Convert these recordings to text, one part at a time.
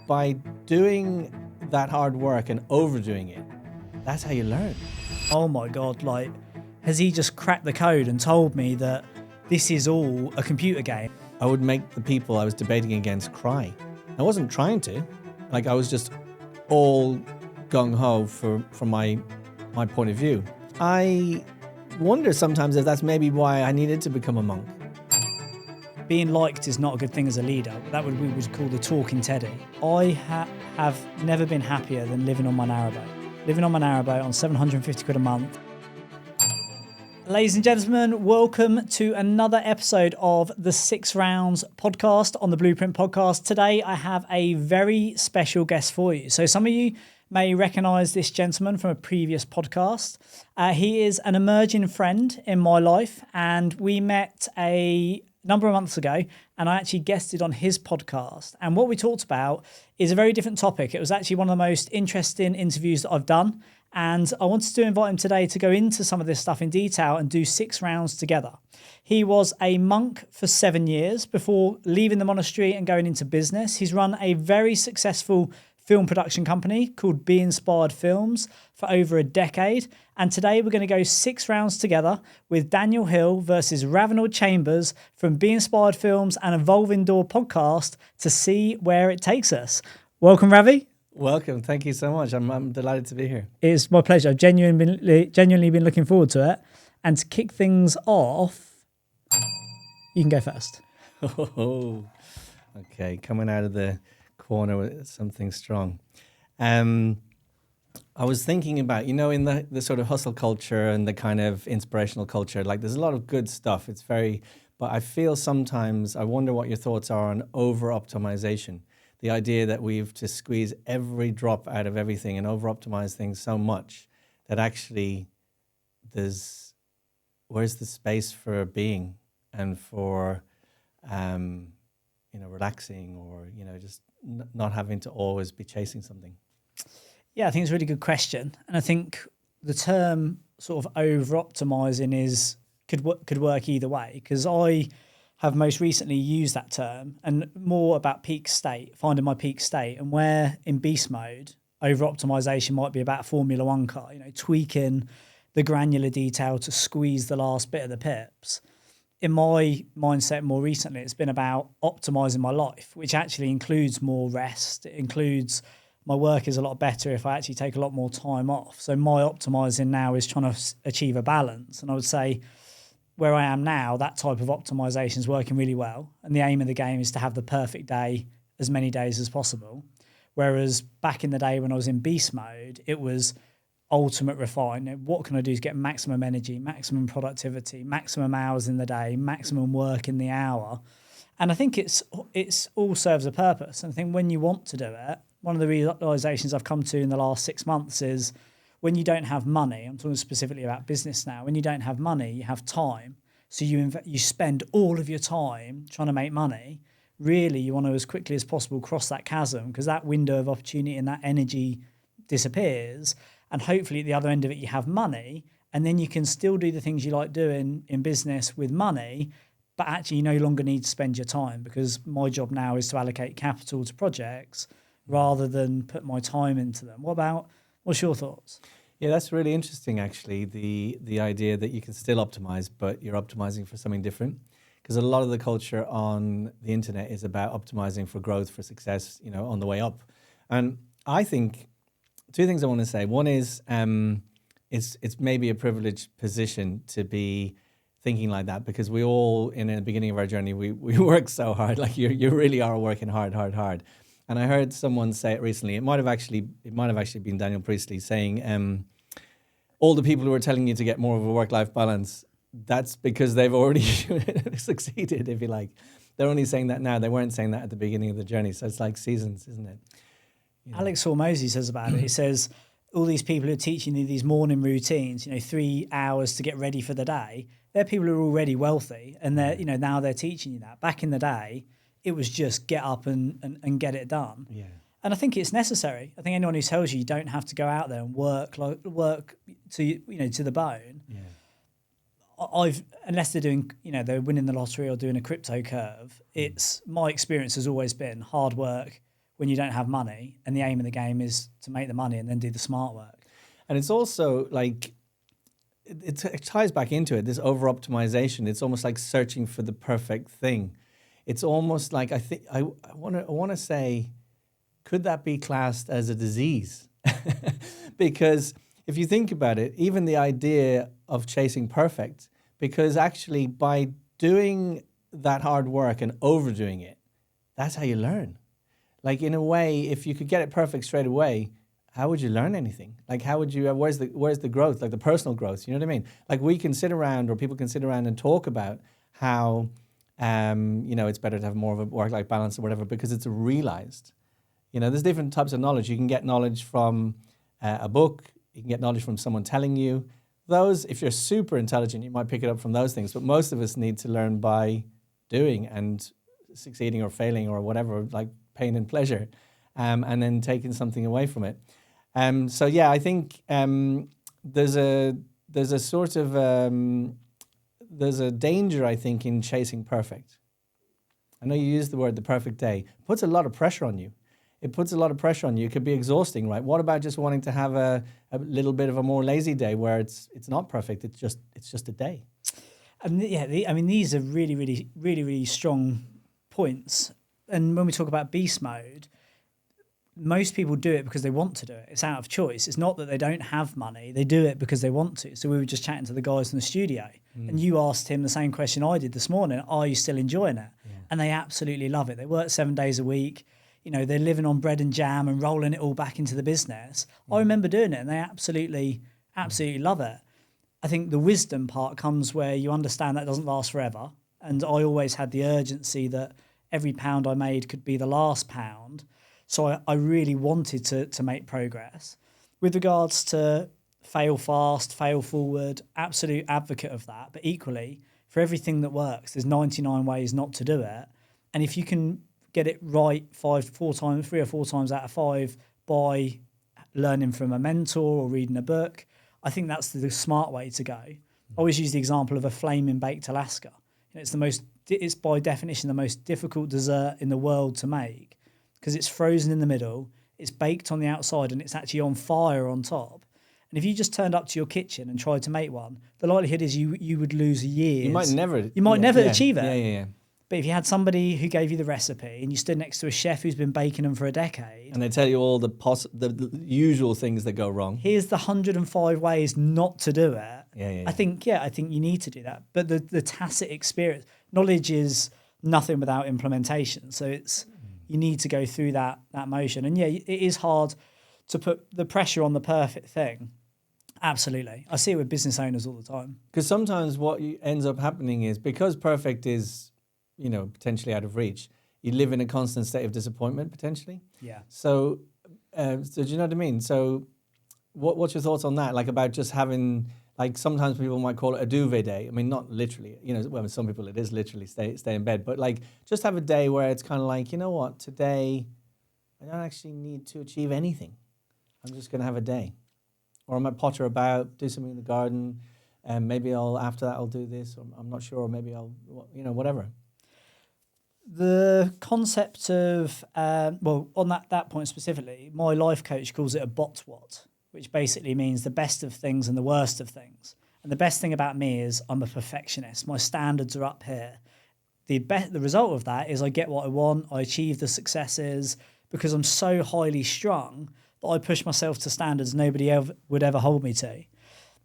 by doing that hard work and overdoing it, that's how you learn. Oh my God, like, has he just cracked the code and told me that this is all a computer game? I would make the people I was debating against cry. I wasn't trying to. Like, I was just all gung-ho from my point of view. I wonder sometimes if that's maybe why I needed to become a monk. Being liked is not a good thing as a leader. That we would call the talking teddy. I have never been happier than living on my narrowboat. Living on my narrowboat on 750 quid a month. Ladies and gentlemen, welcome to another episode of the 6 Rounds podcast on the Blueprint podcast. Today I have a very special guest for you. So some of you may recognise this gentleman from a previous podcast. He is an emerging friend in my life, and we met a number of months ago, and I actually guested on his podcast. And what we talked about is a very different topic. It was actually one of the most interesting interviews that I've done. And I wanted to invite him today to go into some of this stuff in detail and do 6 rounds together. He was a monk for 7 years before leaving the monastery and going into business. He's run a very successful film production company called Be Inspired Films for over a decade. And today we're going to go 6 rounds together with Daniel Hill versus Ravinol Chambers from Be Inspired Films and Evolving Door podcast to see where it takes us. Welcome, Ravi. Welcome. Thank you so much. I'm delighted to be here. It's my pleasure. I've genuinely been looking forward to it. And to kick things off, you can go first. Oh, okay. Coming out of the corner with something strong. I was thinking about, in the sort of hustle culture and the kind of inspirational culture, like there's a lot of good stuff. But I feel sometimes, I wonder what your thoughts are on over-optimization. The idea that we've to squeeze every drop out of everything and over-optimize things so much that actually where's the space for being and for, relaxing or, just not having to always be chasing something? Yeah, I think it's a really good question. And I think the term sort of over-optimizing could work either way, because I have most recently used that term and more about peak state, finding my peak state, and where in beast mode, over-optimization might be about a Formula One car, tweaking the granular detail to squeeze the last bit of the pips. In my mindset more recently, it's been about optimizing my life, which actually includes more rest. It includes my work is a lot better if I actually take a lot more time off. So my optimizing now is trying to achieve a balance. And I would say where I am now, that type of optimization is working really well. And the aim of the game is to have the perfect day as many days as possible. Whereas back in the day when I was in beast mode, it was ultimate refine. What can I do to get maximum energy, maximum productivity, maximum hours in the day, maximum work in the hour? And I think it's all serves a purpose. And I think when you want to do it, one of the realizations I've come to in the last 6 months is when you don't have money, I'm talking specifically about business now, when you don't have money, you have time. So you spend all of your time trying to make money. Really, you want to, as quickly as possible, cross that chasm, because that window of opportunity and that energy disappears. And hopefully at the other end of it, you have money, and then you can still do the things you like doing in business with money, but actually you no longer need to spend your time, because my job now is to allocate capital to projects rather than put my time into them. What's your thoughts? Yeah, that's really interesting, actually, the idea that you can still optimize, but you're optimizing for something different. Because a lot of the culture on the internet is about optimizing for growth, for success, on the way up. And I think 2 things I want to say. One is it's maybe a privileged position to be thinking like that, because we all, in the beginning of our journey, we work so hard. Like you really are working hard. And I heard someone say it recently. It might have actually been Daniel Priestley saying, all the people who are telling you to get more of a work-life balance, that's because they've already succeeded, if you like. They're only saying that now. They weren't saying that at the beginning of the journey. So it's like seasons, isn't it? Alex Hormozy says about it. He says all these people who are teaching you these morning routines, 3 hours to get ready for the day, they're people who are already wealthy, and they're now they're teaching you that. Back in the day, it was just get up and get it done. Yeah. And I think it's necessary. I think anyone who tells you don't have to go out there and work to to the bone. Yeah. Unless they're doing they're winning the lottery or doing a crypto curve. It's my experience has always been hard work when you don't have money, and the aim of the game is to make the money and then do the smart work. And it's also like, it ties back into it, this over-optimization. It's almost like searching for the perfect thing. It's almost like, I want to say, could that be classed as a disease? Because if you think about it, even the idea of chasing perfect, because actually by doing that hard work and overdoing it, that's how you learn. Like, in a way, if you could get it perfect straight away, how would you learn anything? Like, how would you, where's the growth, like the personal growth, you know what I mean? Like, we can sit around, or people can sit around and talk about how, it's better to have more of a work-life balance or whatever, because it's realized. There's different types of knowledge. You can get knowledge from a book, you can get knowledge from someone telling you. Those, if you're super intelligent, you might pick it up from those things, but most of us need to learn by doing and succeeding or failing or whatever, like pain and pleasure, and then taking something away from it. So yeah, I think there's a sort of there's a danger, I think, in chasing perfect. I know you use the word the perfect day. It puts a lot of pressure on you. It puts a lot of pressure on you. It could be exhausting, right? What about just wanting to have a little bit of a more lazy day where it's not perfect? It's just a day. And yeah, these are really, really, really, really strong points. And when we talk about beast mode, most people do it because they want to do it. It's out of choice. It's not that they don't have money. They do it because they want to. So we were just chatting to the guys in the studio, and you asked him the same question I did this morning. Are you still enjoying it? Yeah. And they absolutely love it. They work 7 days a week. They're living on bread and jam and rolling it all back into the business. I remember doing it, and they absolutely love it. I think the wisdom part comes where you understand that doesn't last forever. And I always had the urgency that every pound I made could be the last pound. So I really wanted to make progress. With regards to fail fast, fail forward, absolute advocate of that. But equally, for everything that works, there's 99 ways not to do it. And if you can get it right 3 or 4 times out of 5 by learning from a mentor or reading a book, I think that's the smart way to go. I always use the example of a flaming baked Alaska. It's by definition the most difficult dessert in the world to make, because it's frozen in the middle, it's baked on the outside, and it's actually on fire on top. And if you just turned up to your kitchen and tried to make one, the likelihood is you would lose years. You might never achieve it. Yeah. But if you had somebody who gave you the recipe and you stood next to a chef who's been baking them for a decade, and they tell you all the usual things that go wrong. Here's the 105 ways not to do it. Yeah. I think you need to do that. But the tacit experience, knowledge is nothing without implementation. So you need to go through that motion. And yeah, it is hard to put the pressure on the perfect thing. Absolutely. I see it with business owners all the time. Because sometimes what ends up happening is, because perfect is, potentially out of reach, you live in a constant state of disappointment, potentially. Yeah. So do you know what I mean? So what's your thoughts on that? Like, about just having, like, sometimes people might call it a duvet day. I mean, not literally, well, some people it is literally stay in bed, but like, just have a day where it's kind of like, you know what, today I don't actually need to achieve anything. I'm just going to have a day. Or I might potter about, do something in the garden, and maybe after that I'll do this, or I'm not sure, or maybe I'll, whatever. The concept of, on that point specifically, my life coach calls it a BOTWAT, which basically means the best of things and the worst of things. And the best thing about me is I'm a perfectionist. My standards are up here. The result of that is I get what I want, I achieve the successes, because I'm so highly strung that I push myself to standards nobody would ever hold me to.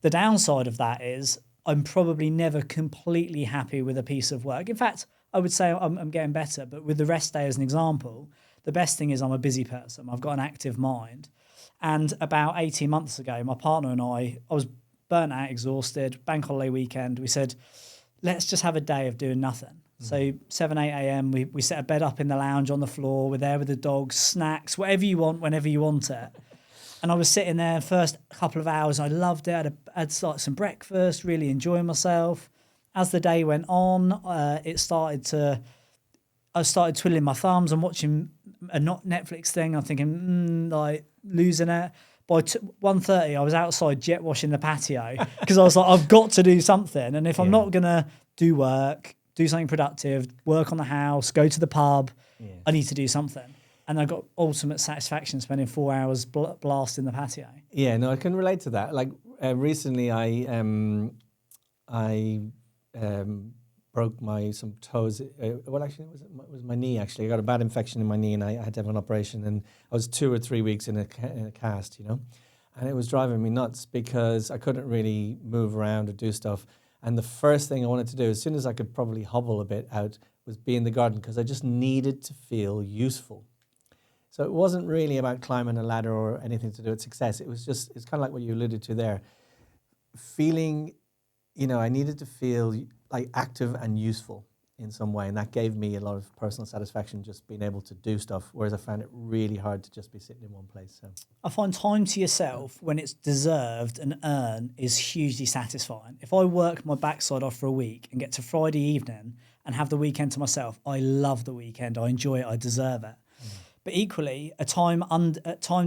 The downside of that is I'm probably never completely happy with a piece of work. In fact, I would say I'm getting better, but with the rest day as an example, the best thing is I'm a busy person. I've got an active mind. And about 18 months ago, my partner and I was burnt out, exhausted, bank holiday weekend. We said, let's just have a day of doing nothing. So 7, 8 a.m., we set a bed up in the lounge on the floor. We're there with the dogs, snacks, whatever you want, whenever you want it. And I was sitting there first couple of hours. I loved it. I had like some breakfast, really enjoying myself. As the day went on, I started twiddling my thumbs and watching a not Netflix thing. I'm thinking, like, losing it. By 1:30, I was outside jet washing the patio because I was like, I've got to do something. And if I'm not going to do work, do something productive, work on the house, go to the pub, I need to do something. And I got ultimate satisfaction spending 4 hours blasting the patio. Yeah, no, I can relate to that. Like recently, I broke some toes. Well, actually, it was my knee. Actually, I got a bad infection in my knee, and I had to have an operation. And I was 2 or 3 weeks in a cast, and it was driving me nuts because I couldn't really move around or do stuff. And the first thing I wanted to do, as soon as I could probably hobble a bit out, was be in the garden because I just needed to feel useful. So it wasn't really about climbing a ladder or anything to do with success. It's kind of like what you alluded to there. Feeling, I needed to feel like active and useful in some way. And that gave me a lot of personal satisfaction, just being able to do stuff. Whereas I found it really hard to just be sitting in one place. So I find time to yourself when it's deserved and earned is hugely satisfying. If I work my backside off for a week and get to Friday evening and have the weekend to myself, I love the weekend. I enjoy it. I deserve it. But equally, a time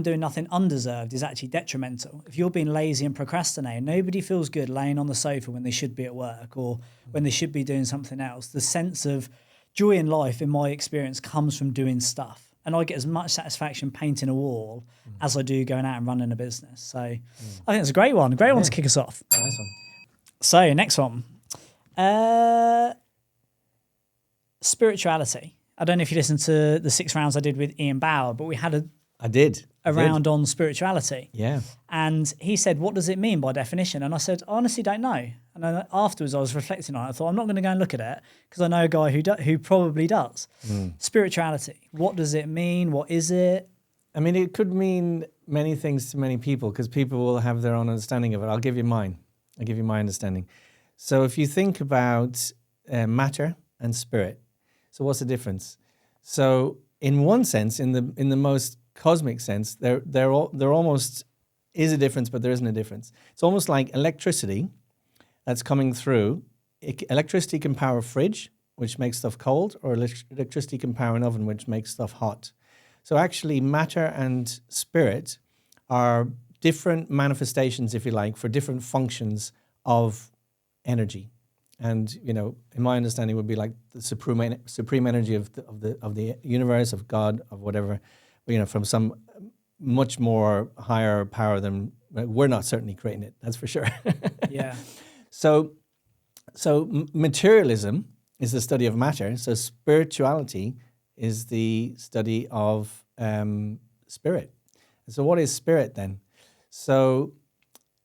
doing nothing undeserved is actually detrimental. If you're being lazy and procrastinating, nobody feels good laying on the sofa when they should be at work or when they should be doing something else. The sense of joy in life, in my experience, comes from doing stuff. And I get as much satisfaction painting a wall as I do going out and running a business. So I think it's a great one. Great one to kick us off. Nice one. So next one. Spirituality. I don't know if you listened to the 6 rounds I did with Ian Bauer, but we had a round on spirituality. Yeah. And he said, what does it mean by definition? And I said, I honestly don't know. And then afterwards I was reflecting on it. I thought, I'm not going to go and look at it because I know a guy who probably does. Spirituality. What does it mean? What is it? I mean, it could mean many things to many people because people will have their own understanding of it. I'll give you mine. I'll give you my understanding. So if you think about matter and spirit, so what's the difference? So in one sense, in the most cosmic sense, there almost is a difference, but there isn't a difference. It's almost like electricity that's coming through. Electricity can power a fridge, which makes stuff cold, or electricity can power an oven, which makes stuff hot. So actually, matter and spirit are different manifestations, if you like, for different functions of energy. And in my understanding, would be like the supreme energy of the universe, of God, of whatever, from some much more higher power than we're not certainly creating it. That's for sure. Yeah. So materialism is the study of matter. So spirituality is the study of spirit. So what is spirit then? So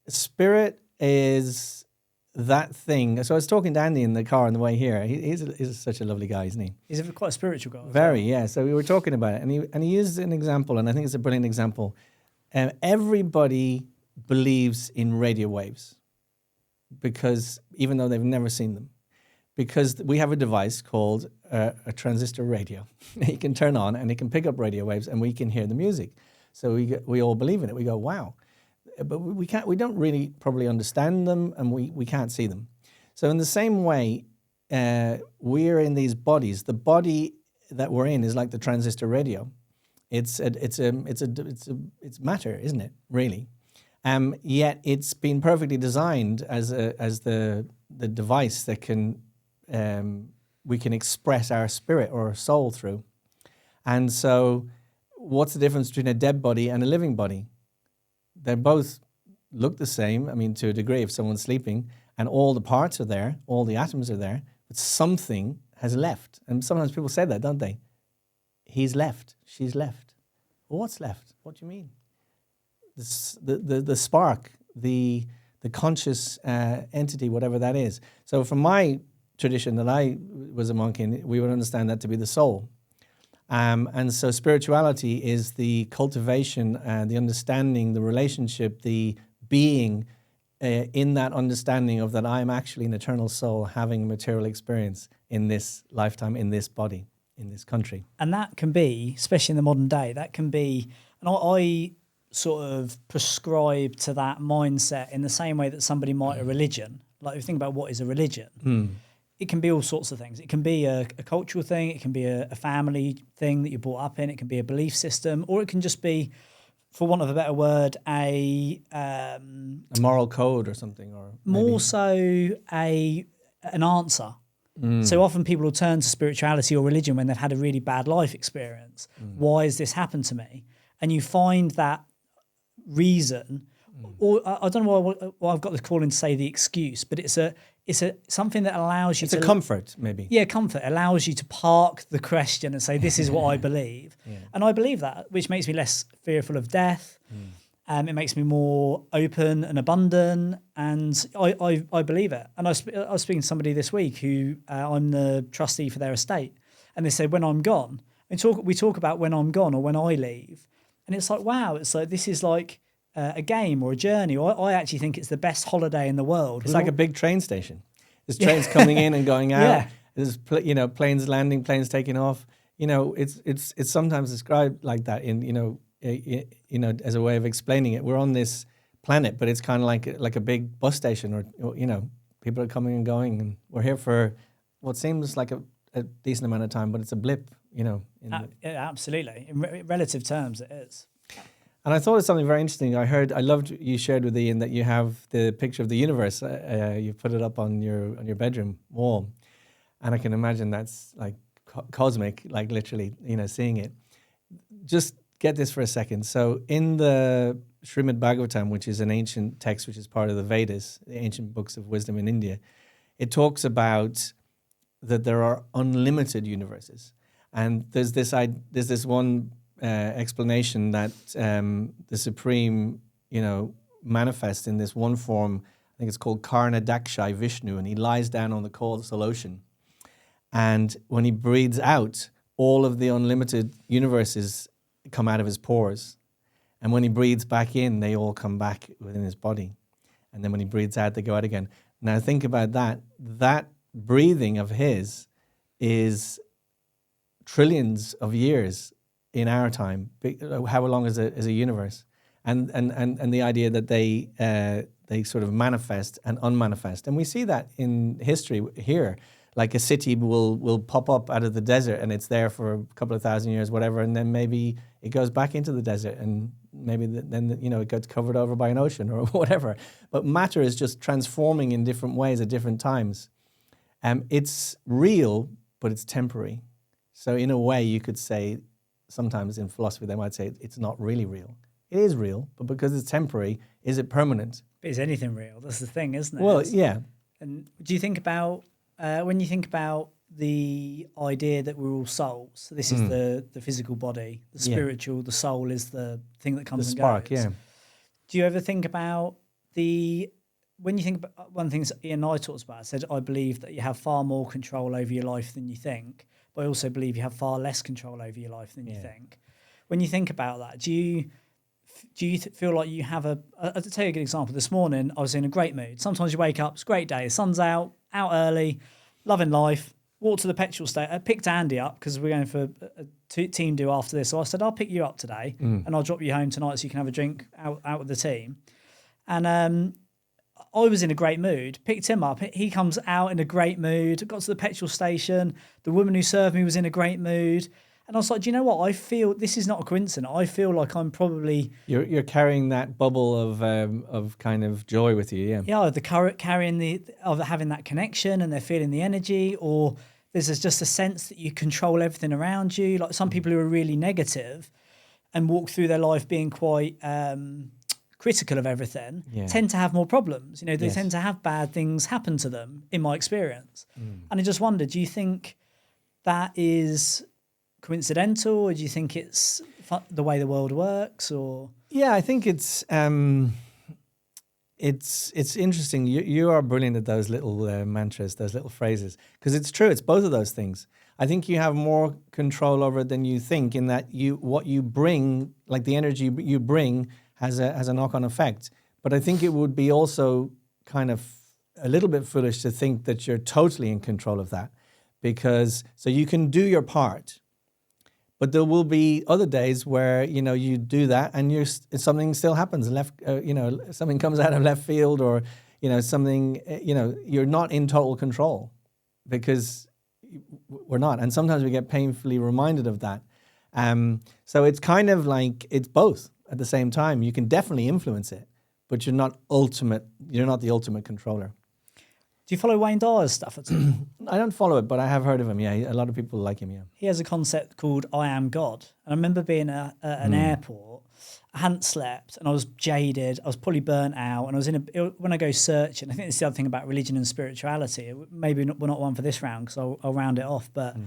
spirit is that thing. So I was talking to Andy in the car on the way here. He's such a lovely guy, isn't he? He's quite a spiritual guy. Very, yeah. So we were talking about it, and he used an example, and I think it's a brilliant example. Everybody believes in radio waves because even though they've never seen them, because we have a device called a transistor radio. You can turn on, and it can pick up radio waves, and we can hear the music. So we all believe in it. We go, wow. But we don't really probably understand them, and we can't see them. So in the same way, we're in these bodies. The body that we're in is like the transistor radio. It's matter, isn't it? Really, yet it's been perfectly designed as the device that we can express our spirit or our soul through. And so, what's the difference between a dead body and a living body? They both look the same, I mean, to a degree, if someone's sleeping, and all the parts are there, all the atoms are there, but something has left. And sometimes people say that, don't they? He's left, she's left. Well, what's left? What do you mean? The spark, the conscious entity, whatever that is. So from my tradition that I was a monk in, we would understand that to be the soul. And so spirituality is the cultivation and the understanding, the relationship, the being in that understanding of that I'm actually an eternal soul having a material experience in this lifetime, in this body, in this country. And that can be, especially in the modern day, that can be, and I sort of prescribe to that mindset in the same way that somebody might a religion. Like if you think about what is a religion, it can be all sorts of things. It can be a cultural thing. It can be a family thing that you're brought up in. It can be a belief system, or it can just be, for want of a better word, a moral code or something, or more so an answer. So often people will turn to spirituality or religion when they've had a really bad life experience. Why has this happened to me? And you find that reason, or I don't know why I've got this calling to say the excuse, but it's something that allows you to... It's a comfort, maybe. Yeah, comfort. Allows you to park the question and say, this is what I believe. And I believe that, which makes me less fearful of death. It makes me more open and abundant, and I believe it. And I was speaking to somebody this week who I'm the trustee for their estate, and they said, when I'm gone, we talk about when I'm gone or when I leave, and it's like, wow, it's like this is like a game or a journey. Or I actually think it's the best holiday in the world. It's like a big train station. There's trains coming in and going out. Yeah. There's planes landing, planes taking off. It's sometimes described like that in as a way of explaining it. We're on this planet, but it's kind of like a big bus station, or people are coming and going, and we're here for what seems like a decent amount of time, but it's a blip, Absolutely. In relative terms, it is. And I thought it's something very interesting. I loved you shared with Ian that you have the picture of the universe. You put it up on your bedroom wall, and I can imagine that's like cosmic, like literally, seeing it. Just get this for a second. So in the Srimad Bhagavatam, which is an ancient text which is part of the Vedas, the ancient books of wisdom in India, it talks about that there are unlimited universes, and there's this one explanation that the Supreme, manifests in this one form. I think it's called Karna Dakshai Vishnu, and he lies down on the coastal ocean, and when he breathes out, all of the unlimited universes come out of his pores, and when he breathes back in, they all come back within his body, and then when he breathes out, they go out again. Now think about that breathing of his is trillions of years in our time. How long is a universe? And the idea that they sort of manifest and unmanifest, and we see that in history here. Like a city will pop up out of the desert, and it's there for a couple of thousand years, whatever, and then maybe it goes back into the desert, and maybe then it gets covered over by an ocean or whatever. But matter is just transforming in different ways at different times. It's real, but it's temporary. So in a way, you could say, sometimes in philosophy, they might say it's not really real. It is real, but because it's temporary, is it permanent? Is anything real? That's the thing, isn't it? Well, yeah. And do you think about, when you think about the idea that we're all souls, so this is the physical body, the spiritual, the soul is the thing that comes and spark, goes. yeah. Do you ever think about when you think about one of the things Ian and I talked about, I said, I believe that you have far more control over your life than you think, but I also believe you have far less control over your life than you think. When you think about that, do you feel like you have I'll tell you a good example. This morning, I was in a great mood. Sometimes you wake up, it's a great day, the sun's out early, loving life, walk to the petrol station. I picked Andy up because we're going for a team do after this. So I said, I'll pick you up today and I'll drop you home tonight so you can have a drink out with the team. And I was in a great mood, picked him up. He comes out in a great mood, got to the petrol station. The woman who served me was in a great mood. And I was like, do you know what? I feel this is not a coincidence. I feel like I'm probably... You're carrying that bubble of kind of joy with you, yeah. Yeah, carrying of having that connection, and they're feeling the energy, or there's just a sense that you control everything around you. Like some people who are really negative and walk through their life being quite critical of everything tend to have more problems. They tend to have bad things happen to them, in my experience. And I just wonder, do you think that is coincidental, or do you think it's the way the world works? Or I think it's interesting. You are brilliant at those little mantras, those little phrases, because it's true. It's both of those things. I think you have more control over it than you think, in that what you bring, like the energy you bring, has a knock-on effect. But I think it would be also kind of a little bit foolish to think that you're totally in control of that, because so you can do your part. But there will be other days where you do that and something still happens. Something comes out of left field, or something. You're not in total control, because we're not. And sometimes we get painfully reminded of that. So it's kind of like it's both at the same time. You can definitely influence it, but you're not the ultimate controller. Do you follow Wayne Dyer's stuff at all? I don't follow it, but I have heard of him. Yeah, a lot of people like him. Yeah. He has a concept called I Am God. And I remember being at an airport. I hadn't slept and I was jaded. I was probably burnt out. And I was when I go searching, I think it's the other thing about religion and spirituality. Maybe we're not one for this round because I'll round it off. But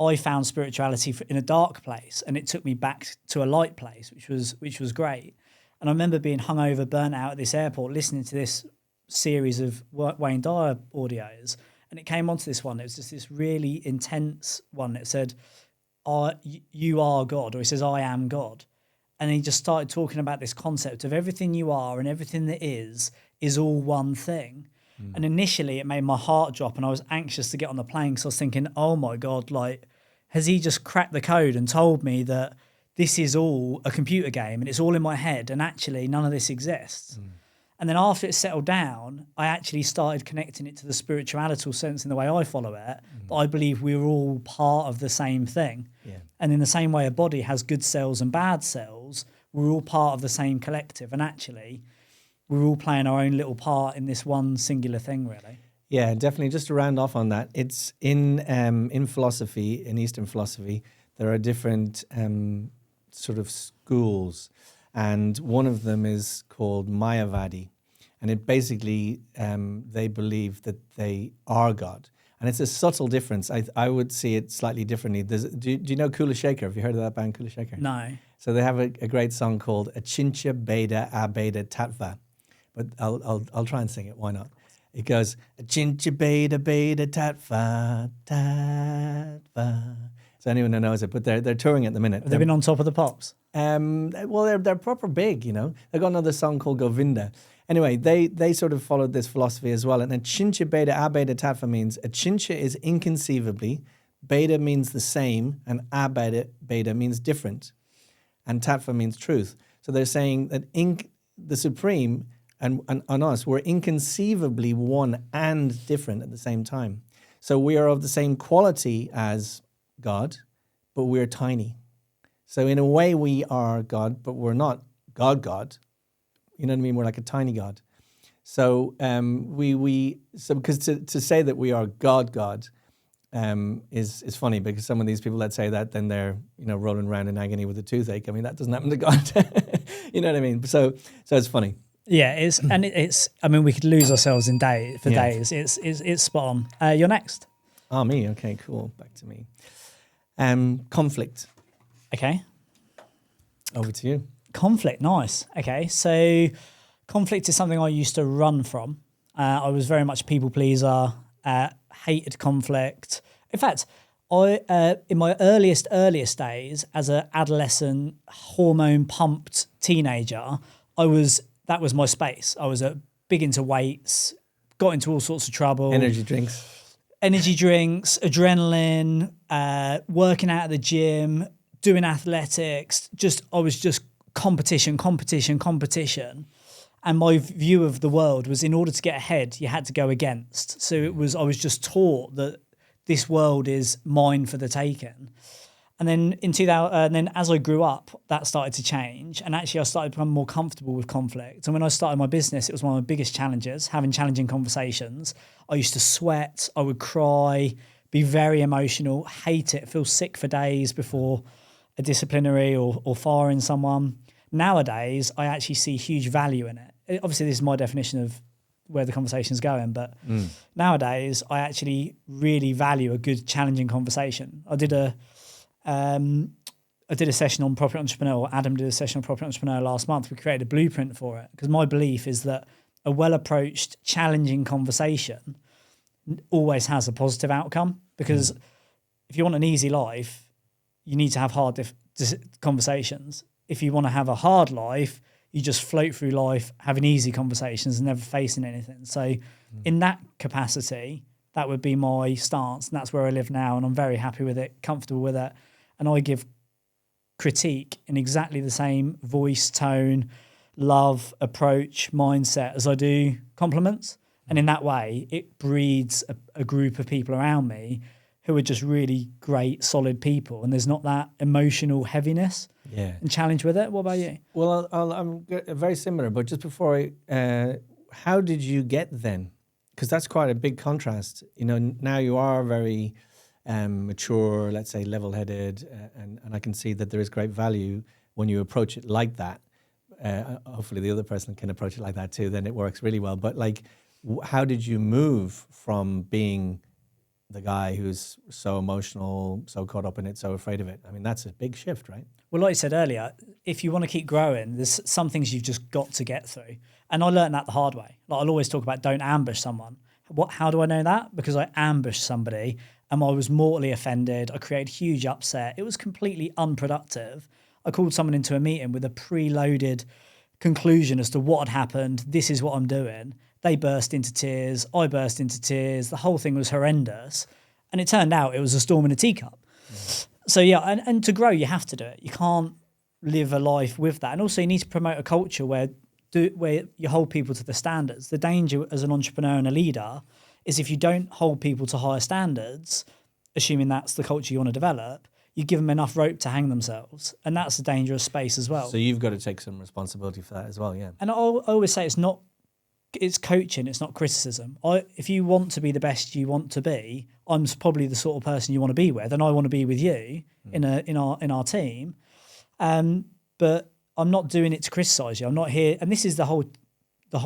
I found spirituality in a dark place and it took me back to a light place, which was great. And I remember being hungover, burnt out at this airport, listening to this series of Wayne Dyer audios, and it came onto this one. It was just this really intense one that said, you are God, or he says, I am God. And he just started talking about this concept of everything you are and everything that is all one thing. And initially it made my heart drop and I was anxious to get on the plane because I was thinking, oh my God, like, has he just cracked the code and told me that this is all a computer game and it's all in my head and actually none of this exists? And then after it settled down, I actually started connecting it to the spirituality sense in the way I follow it. But I believe we're all part of the same thing. Yeah. And in the same way a body has good cells and bad cells, we're all part of the same collective. And actually, we're all playing our own little part in this one singular thing, really. Yeah, definitely. Just to round off on that, it's in philosophy, in Eastern philosophy, there are different sort of schools. And one of them is called Mayavadi. And it basically, they believe that they are God. And it's a subtle difference. I would see it slightly differently. Do you know Kula Shaker? Have you heard of that band, Kula Shaker? No. So they have a great song called Achincha Beda Abeda Tatva. But I'll try and sing it. Why not? It goes, Achincha Beda Beda Tatva, Tatva. So anyone who knows it, but they're touring at the minute. Have they been on Top of the Pops? Well, they're proper big, you know. They've got another song called Govinda. Anyway, they sort of followed this philosophy as well. And Achincha Beda Abeda Tatva means Achincha is inconceivably, Beda means the same, and Abeda means different. And Tatva means truth. So they're saying that the Supreme and us, we're inconceivably one and different at the same time. So we are of the same quality as God, but we're tiny. So in a way we are God, but we're not God. You know what I mean? We're like a tiny God. So because to say that we are God is funny, because some of these people that say that, then they're, you know, rolling around in agony with a toothache. I mean, that doesn't happen to God. You know what I mean? So it's funny. Yeah, it's I mean, we could lose ourselves in days. It's spot on. You're next. Oh, me? Okay, cool. Back to me. Conflict. Okay. Over to you. Conflict, nice. Okay, so conflict is something I used to run from. I was very much a people pleaser, hated conflict. In fact, I in my earliest days as an adolescent, hormone-pumped teenager, that was my space. I was big into weights, got into all sorts of trouble. Energy drinks, adrenaline, working out at the gym, doing athletics. I was just competition. And my view of the world was, in order to get ahead, you had to go against. So I was just taught that this world is mine for the taking. And then then as I grew up, that started to change. And actually I started to become more comfortable with conflict. And when I started my business, it was one of my biggest challenges, having challenging conversations. I used to sweat, I would cry, be very emotional, hate it, feel sick for days before a disciplinary or firing someone. Nowadays, I actually see huge value in it. Obviously, this is my definition of where the conversation's going, but nowadays, I actually really value a good, challenging conversation. I did a session on property entrepreneur. Adam did a session on property entrepreneur last month. We created a blueprint for it because my belief is that a well-approached, challenging conversation always has a positive outcome. Because if you want an easy life, you need to have hard conversations. If you want to have a hard life, you just float through life having easy conversations and never facing anything. So in that capacity, that would be my stance. And that's where I live now. And I'm very happy with it, comfortable with it. And I give critique in exactly the same voice, tone, love, approach, mindset as I do compliments. And in that way, it breeds a group of people around me who are just really great, solid people. And there's not that emotional heaviness and challenge with it. What about you? Well, I'm very similar, but just before how did you get then because that's quite a big contrast. Now you are very mature, let's say level-headed, and I can see that there is great value when you approach it like that. Hopefully the other person can approach it like that too, then it works really well. But like, how did you move from being the guy who's so emotional, so caught up in it, so afraid of it? I mean, that's a big shift, right? Well, like I said earlier, if you want to keep growing, there's some things you've just got to get through. And I learned that the hard way. Like, I'll always talk about don't ambush someone. How do I know that? Because I ambushed somebody and I was mortally offended. I created huge upset. It was completely unproductive. I called someone into a meeting with a preloaded conclusion as to what had happened. This is what I'm doing. They burst into tears. I burst into tears. The whole thing was horrendous. And it turned out it was a storm in a teacup. Yeah. So, yeah, and to grow, you have to do it. You can't live a life with that. And also you need to promote a culture where you hold people to the standards. The danger as an entrepreneur and a leader is if you don't hold people to higher standards, assuming that's the culture you want to develop, you give them enough rope to hang themselves. And that's a dangerous space as well. So you've got to take some responsibility for that as well, yeah. And I always say it's coaching, it's not criticism. If you want to be the best you want to be, I'm probably the sort of person you want to be with, and I want to be with you in our team. But I'm not doing it to criticize you. I'm not here, and this is the whole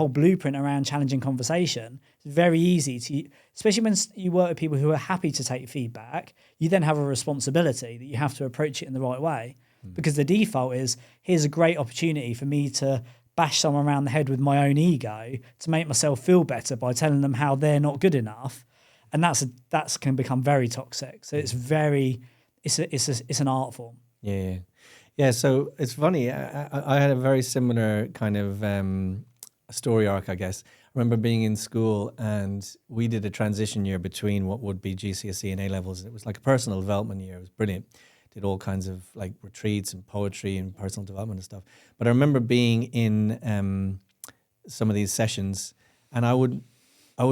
blueprint around challenging conversation. It's very easy to, especially when you work with people who are happy to take feedback. You then have a responsibility that you have to approach it in the right way, because the default is, here's a great opportunity for me to bash someone around the head with my own ego to make myself feel better by telling them how they're not good enough, and that's can become very toxic. So it's an art form. Yeah. So it's funny. I had a very similar kind of story arc, I guess. I remember being in school and we did a transition year between what would be GCSE and A levels. It was like a personal development year. It was brilliant. Did all kinds of like retreats and poetry and personal development and stuff. But I remember being in some of these sessions, and I would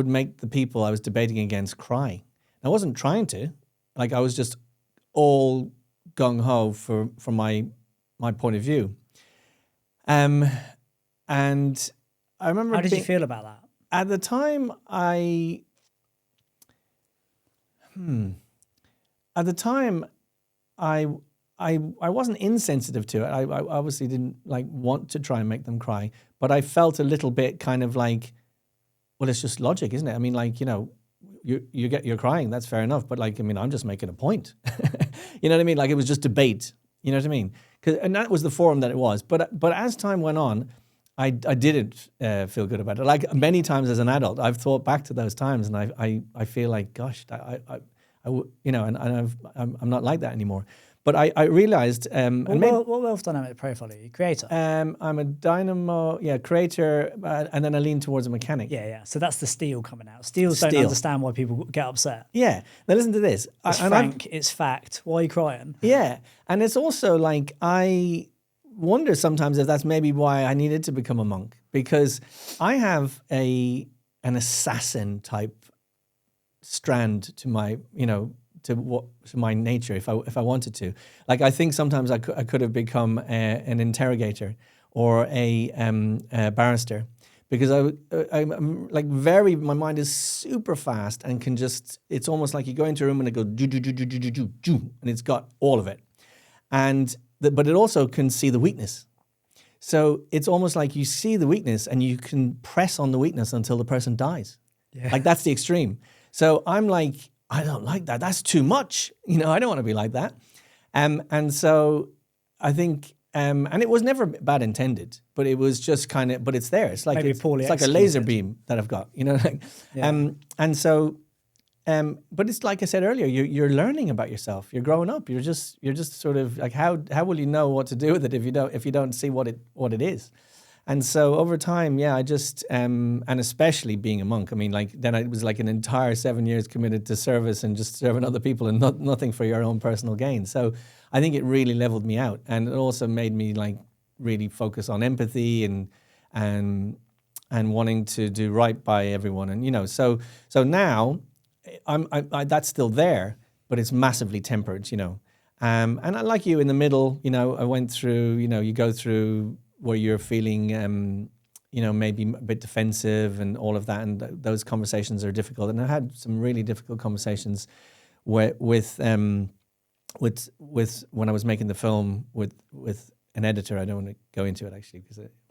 make the people I was debating against cry. I wasn't trying to, like I was just all gung ho for my point of view. And I remember. How did you feel about that? At the time, I wasn't insensitive to it. I obviously didn't like want to try and make them cry, but I felt a little bit kind of like, well, it's just logic, isn't it? I mean, like, you're crying, that's fair enough, but like, I mean, I'm just making a point. You know what I mean? Like, it was just debate. You know what I mean? And that was the forum that it was. But as time went on, I didn't feel good about it. Like many times as an adult, I've thought back to those times, and I feel like, gosh, I'm not like that anymore. But I realized. What wealth dynamic profile are you? Creator? I'm a dynamo, creator, and then I lean towards a mechanic. Yeah. So that's the steel coming out. Steels don't understand why people get upset. Yeah. Now listen to this. It's fact. Why are you crying? Yeah. And it's also like, I wonder sometimes if that's maybe why I needed to become a monk, because I have an assassin type strand to my, to my nature if I wanted to. Like, I think sometimes I could have become an interrogator or a barrister, because I'm like my mind is super fast and can just, it's almost like you go into a room and it goes do, and it's got all of it. But it also can see the weakness. So it's almost like you see the weakness and you can press on the weakness until the person dies. Yeah. Like, that's the extreme. So I'm like, I don't like that. That's too much. I don't want to be like that. And so I think, and it was never bad intended, but it was just kind of, but it's there. It's like, it's like a laser beam that I've got, like, yeah. And so, but it's like I said earlier, you're learning about yourself. You're growing up. You're just sort of like, how will you know what to do with it if you don't see what it is? And so over time, I just, and especially being a monk, I mean, like, then it was like an entire 7 years committed to service and just serving other people and nothing for your own personal gain. So I think it really leveled me out, and it also made me like really focus on empathy and wanting to do right by everyone. And, so now I that's still there, but it's massively tempered, and I, like you, in the middle, I went through, you go through where you're feeling maybe a bit defensive and all of that, and those conversations are difficult. And I had some really difficult conversations with when I was making the film with an editor. I don't want to go into it actually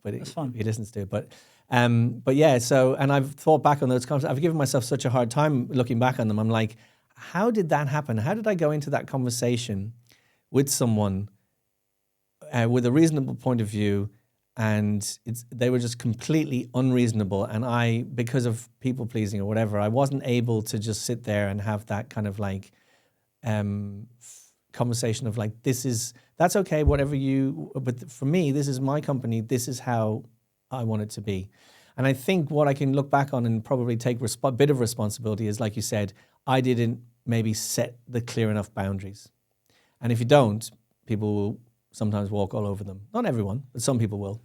but he listens to it. But yeah. So, and I've thought back on those conversations. I've given myself such a hard time looking back on them. I'm like, how did that happen? How did I go into that conversation with someone with a reasonable point of view, and they were just completely unreasonable, and I, because of people pleasing or whatever, I wasn't able to just sit there and have that kind of like conversation of like, that's okay, whatever but for me, this is my company, this is how I want it to be. And I think what I can look back on and probably take a bit of responsibility is, like you said, I didn't maybe set the clear enough boundaries. And if you don't, people will sometimes walk all over them. Not everyone, but some people will.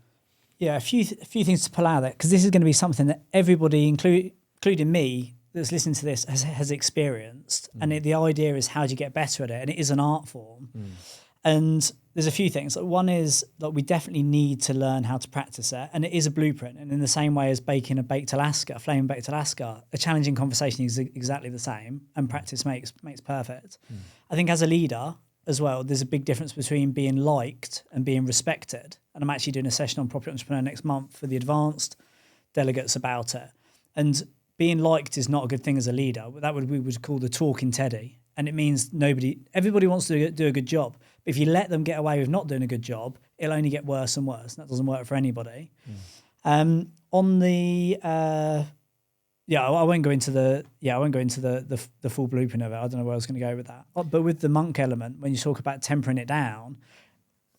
Yeah, a few things to pull out there, because this is going to be something that everybody, including me, that's listening to this has experienced. And the idea is, how do you get better at it? And it is an art form. And there's a few things. One is that we definitely need to learn how to practice it. And it is a blueprint. And in the same way as baking a baked Alaska, a flame baked Alaska, a challenging conversation is exactly the same. And practice makes perfect. I think as a leader as well, there's a big difference between being liked and being respected. And I'm actually doing a session on Property Entrepreneur next month for the advanced delegates about it. And being liked is not a good thing as a leader. We would call the talking Teddy. And it means everybody wants to do a good job. But if you let them get away with not doing a good job, it'll only get worse and worse. And that doesn't work for anybody. On the, I won't go into the full blueprint of it. I don't know where I was going to go with that. But with the monk element, when you talk about tempering it down,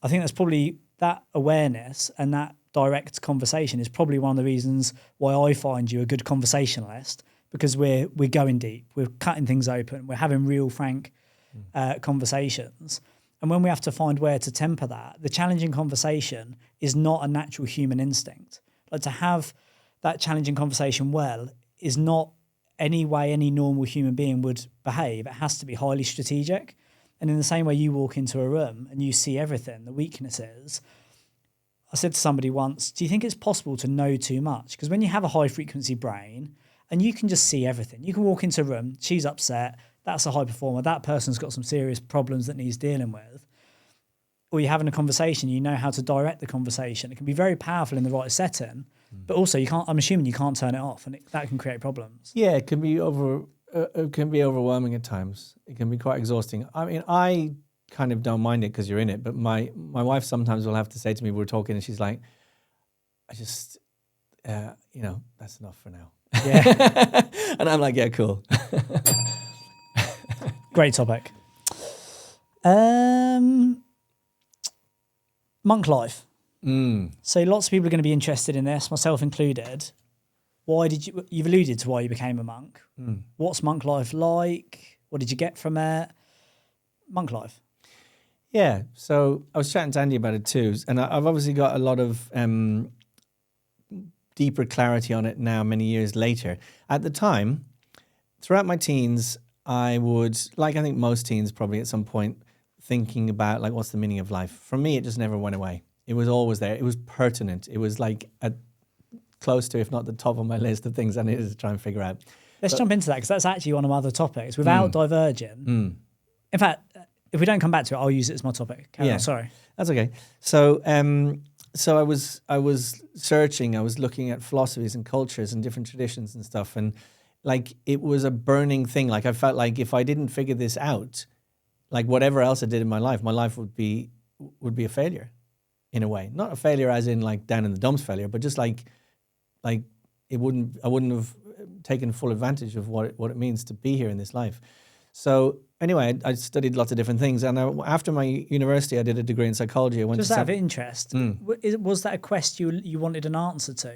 I think that's probably that awareness and that direct conversation is probably one of the reasons why I find you a good conversationalist, because we're going deep, we're cutting things open, we're having real, frank conversations. And when we have to find where to temper that, the challenging conversation is not a natural human instinct. Like, to have that challenging conversation well is not any way any normal human being would behave. It has to be highly strategic. And in the same way, you walk into a room and you see everything, the weaknesses. I said to somebody once, do you think it's possible to know too much? Because when you have a high frequency brain and you can just see everything, you can walk into a room, she's upset, that's a high performer, that person's got some serious problems that needs dealing with. Or you're having a conversation, you know how to direct the conversation. It can be very powerful in the right setting, but also I'm assuming you can't turn it off, and that can create problems. Yeah, it can be overwhelming at times. It can be quite exhausting. I mean, I kind of don't mind it because you're in it, but my wife sometimes will have to say to me, we're talking, and she's like, I just, that's enough for now. Yeah. And I'm like, yeah, cool. Great topic. Monk life. So lots of people are going to be interested in this, myself included. You've alluded to why you became a monk. What's monk life like? What did you get from it? Monk life. Yeah, so I was chatting to Andy about it too, and I've obviously got a lot of deeper clarity on it now, many years later. At the time, throughout my teens, I would, like I think most teens probably at some point, thinking about like, what's the meaning of life? For me, it just never went away. It was always there. It was pertinent. It was like close to, if not the top of my list of things I needed to try and figure out. Let's jump into that, because that's actually one of my other topics. Without diverging, in fact, if we don't come back to it, I'll use it as my topic. Carry on, sorry. That's okay. So I was searching, I was looking at philosophies and cultures and different traditions and stuff, and like it was a burning thing. Like I felt like if I didn't figure this out, like whatever else I did in my life would be a failure in a way. Not a failure as in like down in the dumps failure, but just like I wouldn't have taken full advantage of what it means to be here in this life. So anyway, I studied lots of different things, and after my university, I did a degree in psychology. I went just out of interest, was that a quest you wanted an answer to,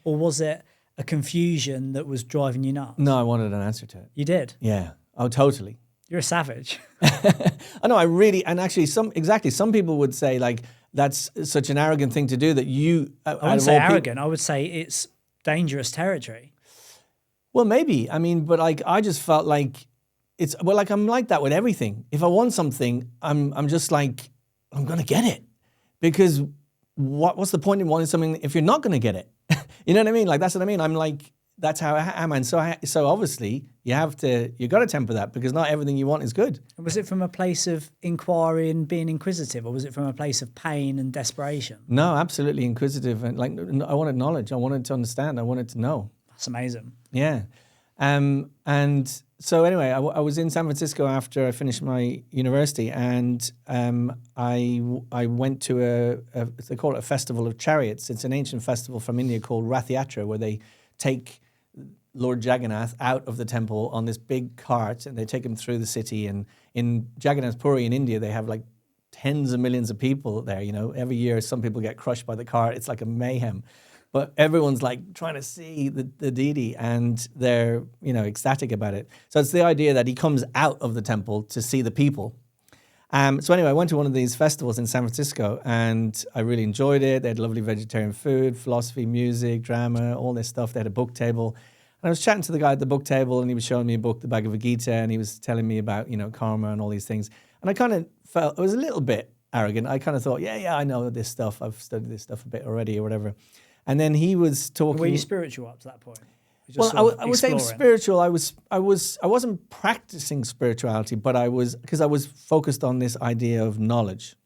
or was it a confusion that was driving you nuts? No, I wanted an answer to it. You did? Yeah. Oh, totally. You're a savage. I know. And actually, some people would say like that's such an arrogant thing to do that you. I wouldn't say arrogant. I would say it's dangerous territory. Well, maybe. I mean, but like I just felt like. I'm like that with everything. If I want something, I'm just like, I'm going to get it. Because what's the point in wanting something if you're not going to get it? You know what I mean? Like, that's what I mean. I'm like, that's how I am. And so obviously you got to temper that, because not everything you want is good. Was it from a place of inquiry and being inquisitive, or was it from a place of pain and desperation? No, absolutely inquisitive. And like, I wanted knowledge. I wanted to understand. I wanted to know. That's amazing. Yeah. And so anyway, I was in San Francisco after I finished my university, and I went to they call it a festival of chariots. It's an ancient festival from India called Rath Yatra, where they take Lord Jagannath out of the temple on this big cart, and they take him through the city. And in Jagannath Puri in India, they have like tens of millions of people there. You know, every year some people get crushed by the cart. It's like a mayhem. But everyone's like trying to see the deity, and they're, you know, ecstatic about it. So it's the idea that he comes out of the temple to see the people. So anyway, I went to one of these festivals in San Francisco, and I really enjoyed it. They had lovely vegetarian food, philosophy, music, drama, all this stuff. They had a book table. And I was chatting to the guy at the book table, and he was showing me a book, the Bhagavad Gita, and he was telling me about, you know, karma and all these things. And I kind of felt, it was a little bit arrogant. I kind of thought, yeah, I know this stuff. I've studied this stuff a bit already or whatever. And then he was talking. Were you spiritual up to that point? Well, I was saying spiritual. I wasn't practicing spirituality, but because I was focused on this idea of knowledge.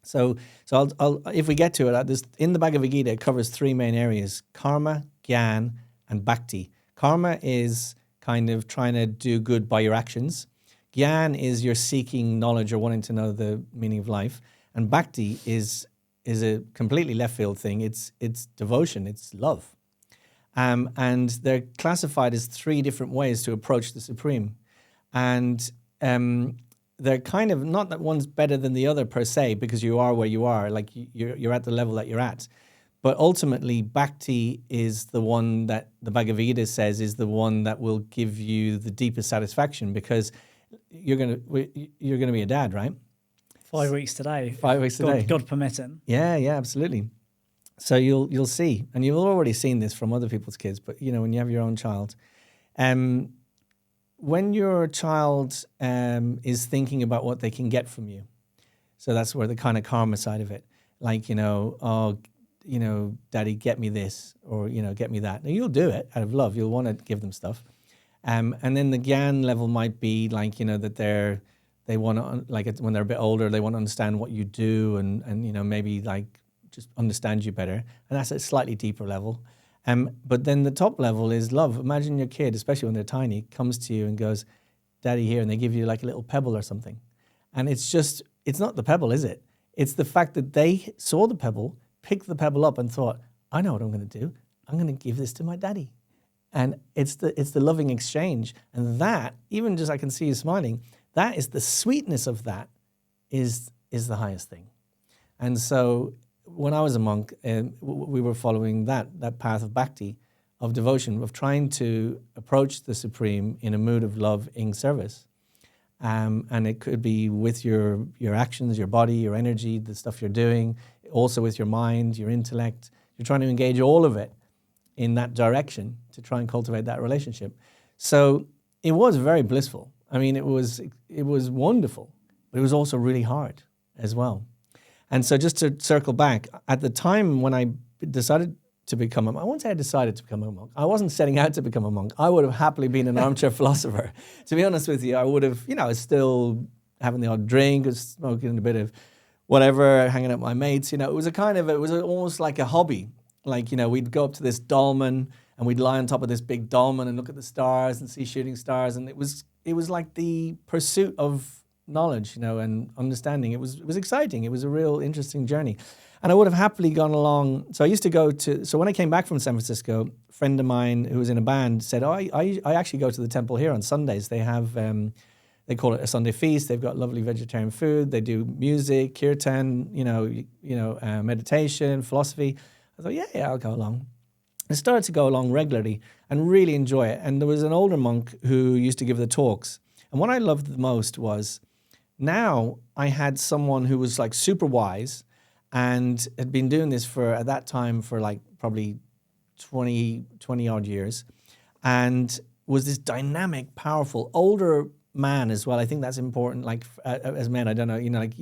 So I'll if we get to it, in the Bhagavad Gita, it covers three main areas: karma, gyan, and bhakti. Karma is kind of trying to do good by your actions. Gyan is you're seeking knowledge or wanting to know the meaning of life, and bhakti is a completely left field thing. It's devotion, it's love. And they're classified as three different ways to approach the Supreme. And they're kind of, not that one's better than the other per se, because you are where you are, like you're at the level that you're at. But ultimately, bhakti is the one that the Bhagavad Gita says is the one that will give you the deepest satisfaction, because you're gonna be a dad, right? 5 weeks today. 5 weeks today. God permitting. Yeah, absolutely. So you'll see, and you've already seen this from other people's kids, but you know, when you have your own child, when your child is thinking about what they can get from you, so that's where the kind of karma side of it, like, you know, oh, you know, daddy, get me this, or, you know, get me that. Now, you'll do it out of love. You'll want to give them stuff. And then the gyan level might be like, you know, that they want to, like, when they're a bit older, they want to understand what you do, and you know, maybe like just understand you better. And that's a slightly deeper level. But then the top level is love. Imagine your kid, especially when they're tiny, comes to you and goes, daddy, here, and they give you like a little pebble or something. And it's not the pebble, is it? It's the fact that they saw the pebble, picked the pebble up and thought, I know what I'm going to do. I'm going to give this to my daddy. And it's the loving exchange. And that, even just I can see you smiling, that is the sweetness of that is the highest thing. And so when I was a monk, we were following that path of bhakti, of devotion, of trying to approach the Supreme in a mood of love in service. And it could be with your actions, your body, your energy, the stuff you're doing, also with your mind, your intellect. You're trying to engage all of it in that direction to try and cultivate that relationship. So it was very blissful. I mean, it was wonderful, but it was also really hard as well. And so just to circle back, at the time when I decided to become a monk, I won't say I decided to become a monk. I wasn't setting out to become a monk. I would have happily been an armchair philosopher. To be honest with you, I would have, you know, I was still having the odd drink, was smoking a bit of whatever, hanging out with my mates. You know, it was almost like a hobby. Like, you know, we'd go up to this dolmen and we'd lie on top of this big dolmen and look at the stars and see shooting stars. And it was like the pursuit of knowledge, you know, and understanding. It was exciting. It was a real interesting journey. And I would have happily gone along. So I used to so when I came back from San Francisco, a friend of mine who was in a band said, oh, I actually go to the temple here on Sundays. They have, they call it a Sunday feast. They've got lovely vegetarian food. They do music, kirtan, meditation, philosophy. I thought, yeah, I'll go along. I started to go along regularly and really enjoy it. And there was an older monk who used to give the talks. And what I loved the most was now I had someone who was like super wise and had been doing this at that time for like probably 20 odd years, and was this dynamic, powerful, older man as well. I think that's important. Like as men, I don't know, like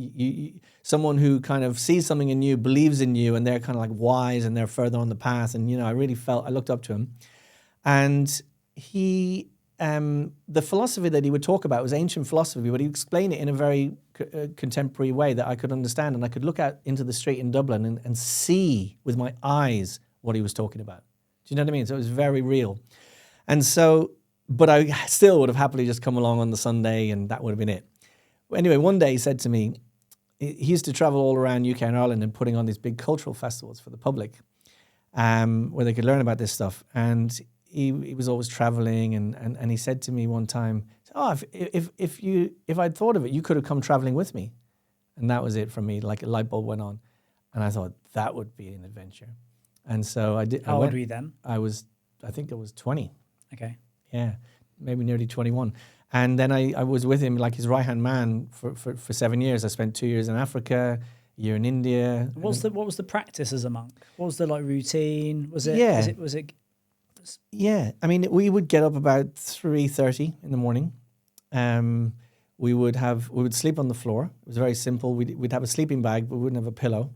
someone who kind of sees something in you, believes in you, and they're kind of like wise and they're further on the path. And I really felt I looked up to him, and he. The philosophy that he would talk about was ancient philosophy, but he explained it in a very contemporary way that I could understand, and I could look out into the street in Dublin and see with my eyes what he was talking about. Do you know what I mean? So it was very real. And so, but I still would have happily just come along on the Sunday and that would have been it. Anyway, one day he said to me, he used to travel all around UK and Ireland and putting on these big cultural festivals for the public where they could learn about this stuff. And he was always traveling, and he said to me one time, if I'd thought of it, you could have come traveling with me. And that was it for me. Like a light bulb went on. And I thought that would be an adventure. And so I did. How old were you then? I think I was 20. Okay. Yeah, maybe nearly 21. And then I was with him like his right-hand man for 7 years. I spent 2 years in Africa, a year in India. What was the practice as a monk? What was the routine? Was it? Yeah. Was it? Yeah, I mean, we would get up about 3:30 in the morning. We would sleep on the floor. It was very simple. We'd have a sleeping bag, but we wouldn't have a pillow.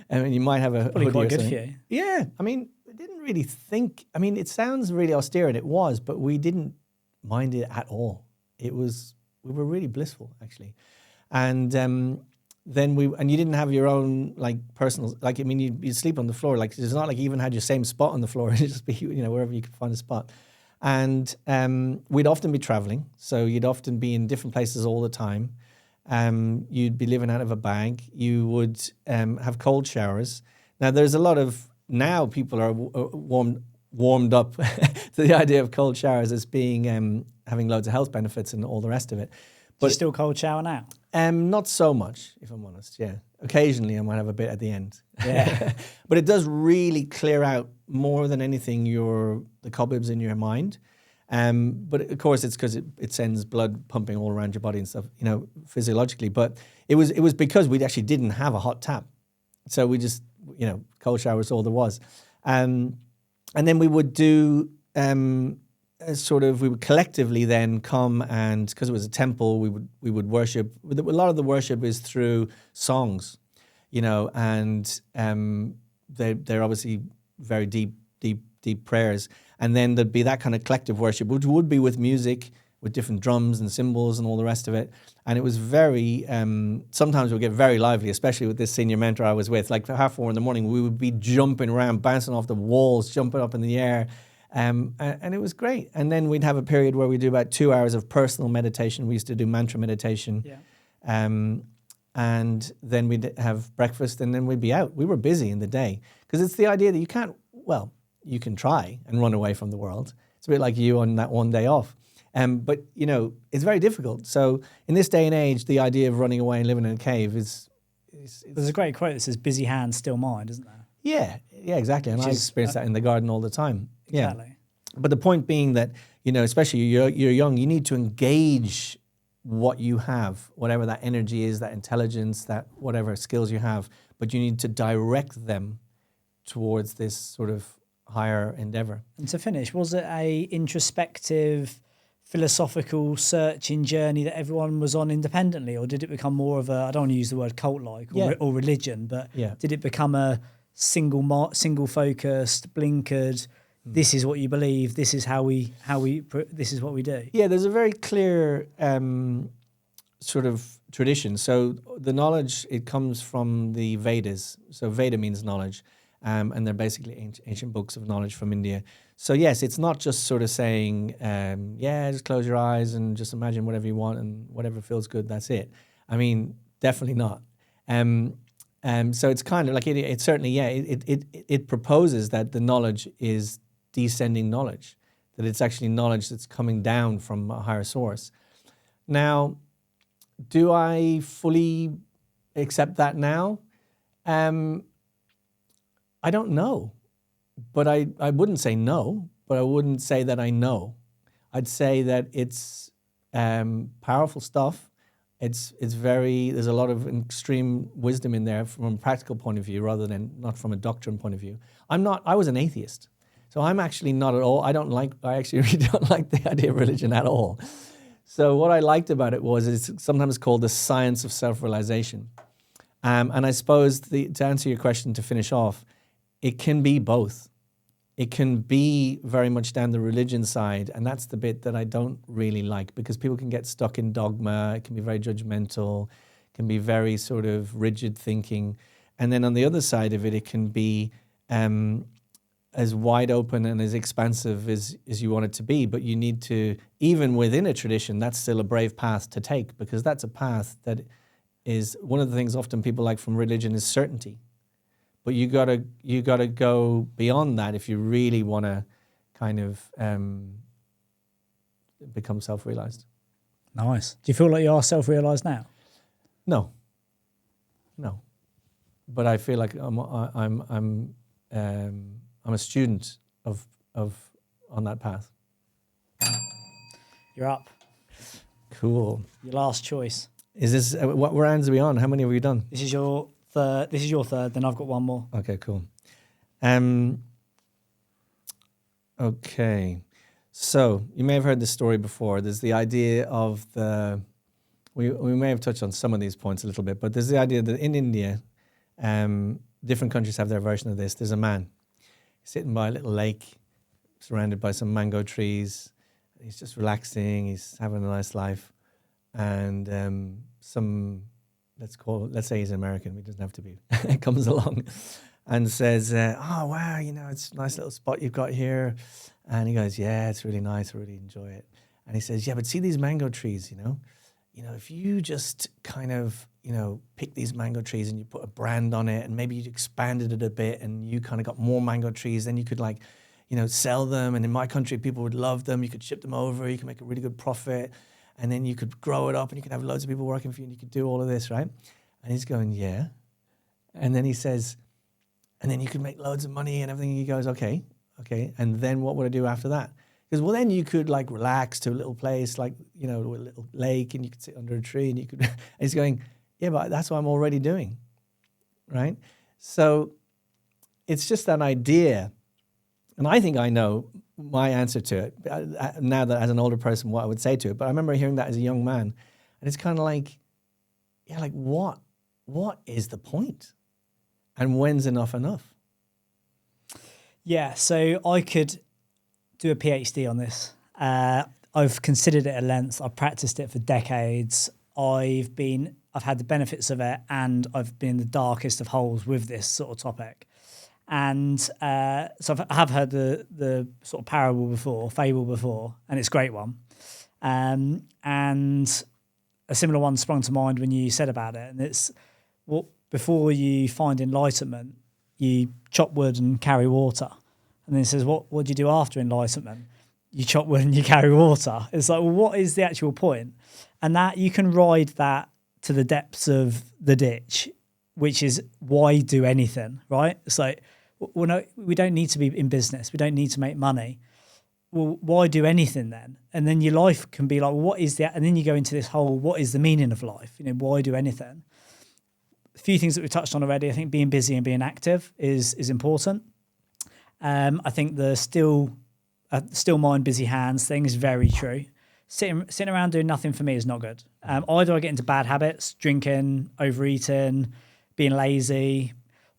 I mean, you might have a probably quite good for you. Yeah, I mean, we didn't really think. I mean, it sounds really austere, and it was, but we didn't mind it at all. We were really blissful actually, and then you didn't have your own personal, I mean, you'd sleep on the floor. Like, it's not like you even had your same spot on the floor. It'd just be, wherever you could find a spot. And we'd often be traveling. So you'd often be in different places all the time. You'd be living out of a bag. You would have cold showers. Now, there's a lot of, now people are warmed up to the idea of cold showers as being, having loads of health benefits and all the rest of it. But do you still cold shower now? Not so much, if I'm honest. Yeah, occasionally I might have a bit at the end. Yeah, but it does really clear out more than anything the cobwebs in your mind. But of course, it's because it sends blood pumping all around your body and stuff, physiologically. But it was because we actually didn't have a hot tap, so we just cold shower was all there was, and then we would do. We would collectively then come, and because it was a temple, we would worship. A lot of the worship is through songs, and they're obviously very deep prayers. And then there'd be that kind of collective worship, which would be with music, with different drums and cymbals and all the rest of it. And it was very, sometimes it would get very lively, especially with this senior mentor I was with. Like 4:30 in the morning, we would be jumping around, bouncing off the walls, jumping up in the air. And it was great. And then we'd have a period where we do about 2 hours of personal meditation. We used to do mantra meditation. Yeah. And then we'd have breakfast, and then we'd be out. We were busy in the day because it's the idea that you can try and run away from the world. It's a bit like you on that one day off. But, it's very difficult. So in this day and age, the idea of running away and living in a cave is there's a great quote that says, busy hands, still mind, isn't there? Yeah, exactly. And I experience that in the garden all the time. Exactly. Yeah. But the point being that, especially you're young, you need to engage what you have, whatever that energy is, that intelligence, that whatever skills you have, but you need to direct them towards this sort of higher endeavor. And to finish, was it a introspective, philosophical searching journey that everyone was on independently, or did it become more of I don't want to use the word cult-like or religion, but did it become a single focused, blinkered, this is what you believe, this is this is what we do? Yeah, there's a very clear sort of tradition. So the knowledge, it comes from the Vedas. So Veda means knowledge. And they're basically ancient books of knowledge from India. So yes, it's not just sort of saying, just close your eyes and just imagine whatever you want and whatever feels good, that's it. I mean, definitely not. So it's kind of like it certainly, it proposes that the knowledge is descending knowledge, that it's actually knowledge that's coming down from a higher source. Now, do I fully accept that now? I don't know, but I wouldn't say no, but I wouldn't say that I know. I'd say that it's powerful stuff. It's there's a lot of extreme wisdom in there from a practical point of view rather than not from a doctrine point of view. I was an atheist, so I'm actually not at all, I actually really don't like the idea of religion at all. So what I liked about it was it's sometimes called the science of self-realization. And I suppose to answer your question to finish off, it can be both. It can be very much down the religion side, and that's the bit that I don't really like because people can get stuck in dogma. It can be very judgmental, can be very sort of rigid thinking. And then on the other side of it, it can be as wide open and as expansive as you want it to be. But you need to, even within a tradition, that's still a brave path to take, because that's a path that is one of the things often people like from religion is certainty. But you gotta go beyond that if you really want to kind of become self-realized. Nice. Do you feel like you are self-realized now? No. But I feel like I'm a student of on that path. You're up. Cool. Your last choice. Is this what rounds are we on? How many have we done? This is your third. This is your third. Then I've got one more. Okay, cool. Okay. So you may have heard this story before. There's the idea of we may have touched on some of these points a little bit, but there's the idea that in India, different countries have their version of this. There's a man sitting by a little lake, surrounded by some mango trees. He's just relaxing. He's having a nice life, and let's say he's American. He doesn't have to be. Comes along and says, "Oh wow, it's a nice little spot you've got here." And he goes, "Yeah, it's really nice. I really enjoy it." And he says, "Yeah, but see these mango trees, if you just kind of, pick these mango trees and you put a brand on it and maybe you expanded it a bit and you kind of got more mango trees, then you could sell them. And in my country, people would love them. You could ship them over. You could make a really good profit. And then you could grow it up and you could have loads of people working for you and you could do all of this, right?" And he's going, "Yeah." And then he says, "And then you could make loads of money and everything." And he goes, okay. And then what would I do after that? Because, well, then you could relax to a little place, a little lake, and you could sit under a tree and you could, and he's going, "Yeah, but that's what I'm already doing." Right? So it's just that idea. And I think I know my answer to it now that as an older person, what I would say to it. But I remember hearing that as a young man. And it's kind of what is the point? And when's enough? Yeah, so I could do a PhD on this. I've considered it at length. I've practiced it for decades. I've had the benefits of it, and I've been in the darkest of holes with this sort of topic. And so I have heard the sort of fable before, and it's a great one. And a similar one sprung to mind when you said about it, and it's before you find enlightenment, you chop wood and carry water. And then it says, what do you do after enlightenment? You chop wood and you carry water. It's like, well, what is the actual point? And that you can ride that to the depths of the ditch, which is why do anything, right? It's like, well, no, we don't need to be in business. We don't need to make money. Well, why do anything then? And then your life can be like, well, what is that? And then you go into this whole, what is the meaning of life? Why do anything? A few things that we touched on already. I think being busy and being active is important. I think the still mind, busy hands thing is very true. Sitting around doing nothing for me is not good. Either I get into bad habits, drinking, overeating, being lazy,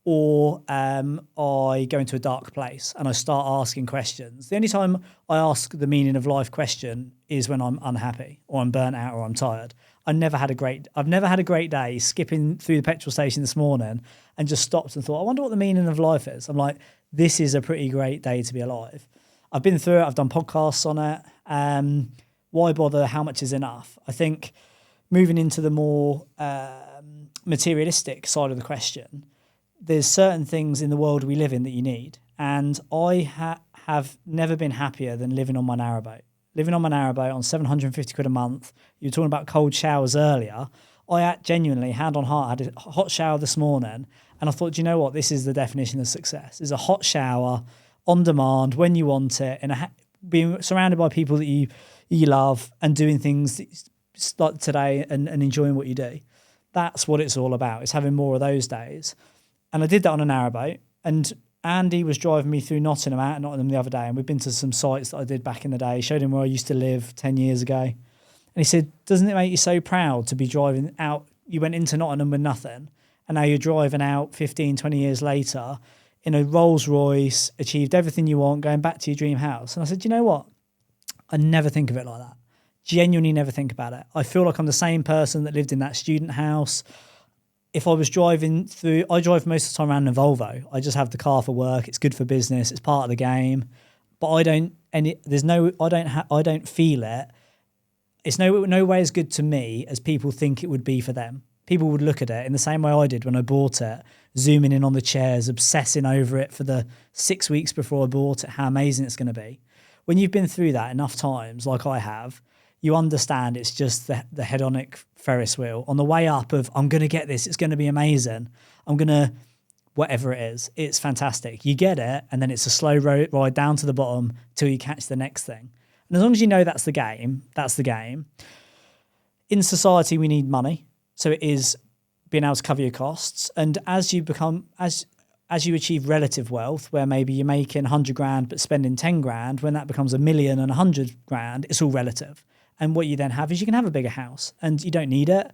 or I go into a dark place and I start asking questions. The only time I ask the meaning of life question is when I'm unhappy or I'm burnt out or I'm tired. I've never had a great day skipping through the petrol station this morning and just stopped and thought, I wonder what the meaning of life is. I'm like, this is a pretty great day to be alive. I've been through it. I've done podcasts on it. Why bother? How much is enough? I think moving into the more materialistic side of the question, there's certain things in the world we live in that you need. And I have never been happier than living on my narrowboat. Living on my narrowboat on 750 quid a month. You were talking about cold showers earlier. I genuinely, hand on heart, had a hot shower this morning. And I thought, do you know what? This is the definition of success. It's a hot shower on demand when you want it, and being surrounded by people that you love and doing things like today and enjoying what you do. That's what it's all about. It's having more of those days. And I did that on a narrowboat. And Andy was driving me through Nottingham, the other day, and we've been to some sites that I did back in the day, showed him where I used to live 10 years ago. And And he said, doesn't it make you so proud to be driving out? You went into Nottingham with nothing, and now you're driving out 15, 20 years later in a Rolls Royce, achieved everything you want, going back to your dream house. And I said, you know what? I never think of it like that. Genuinely never think about it. I feel like I'm the same person that lived in that student house. If I was driving through, I drive most of the time around in a Volvo. I just have the car for work. It's good for business. It's part of the game. But I don't feel it. It's no way as good to me as people think it would be for them. People would look at it in the same way I did when I bought it, zooming in on the chairs, obsessing over it for the 6 weeks before I bought it, how amazing it's going to be. When you've been through that enough times, like I have, you understand it's just the hedonic Ferris wheel. On the way up of, I'm going to get this, it's going to be amazing. I'm going to, whatever it is, it's fantastic. You get it, and then it's a slow ride down to the bottom till you catch the next thing. And as long as you know that's the game, that's the game. In society, we need money. So it is being able to cover your costs. And as you you achieve relative wealth, where maybe you're making 100 grand but spending 10 grand, when that becomes 1 million and 100 grand, it's all relative. And what you then have is you can have a bigger house, and you don't need it.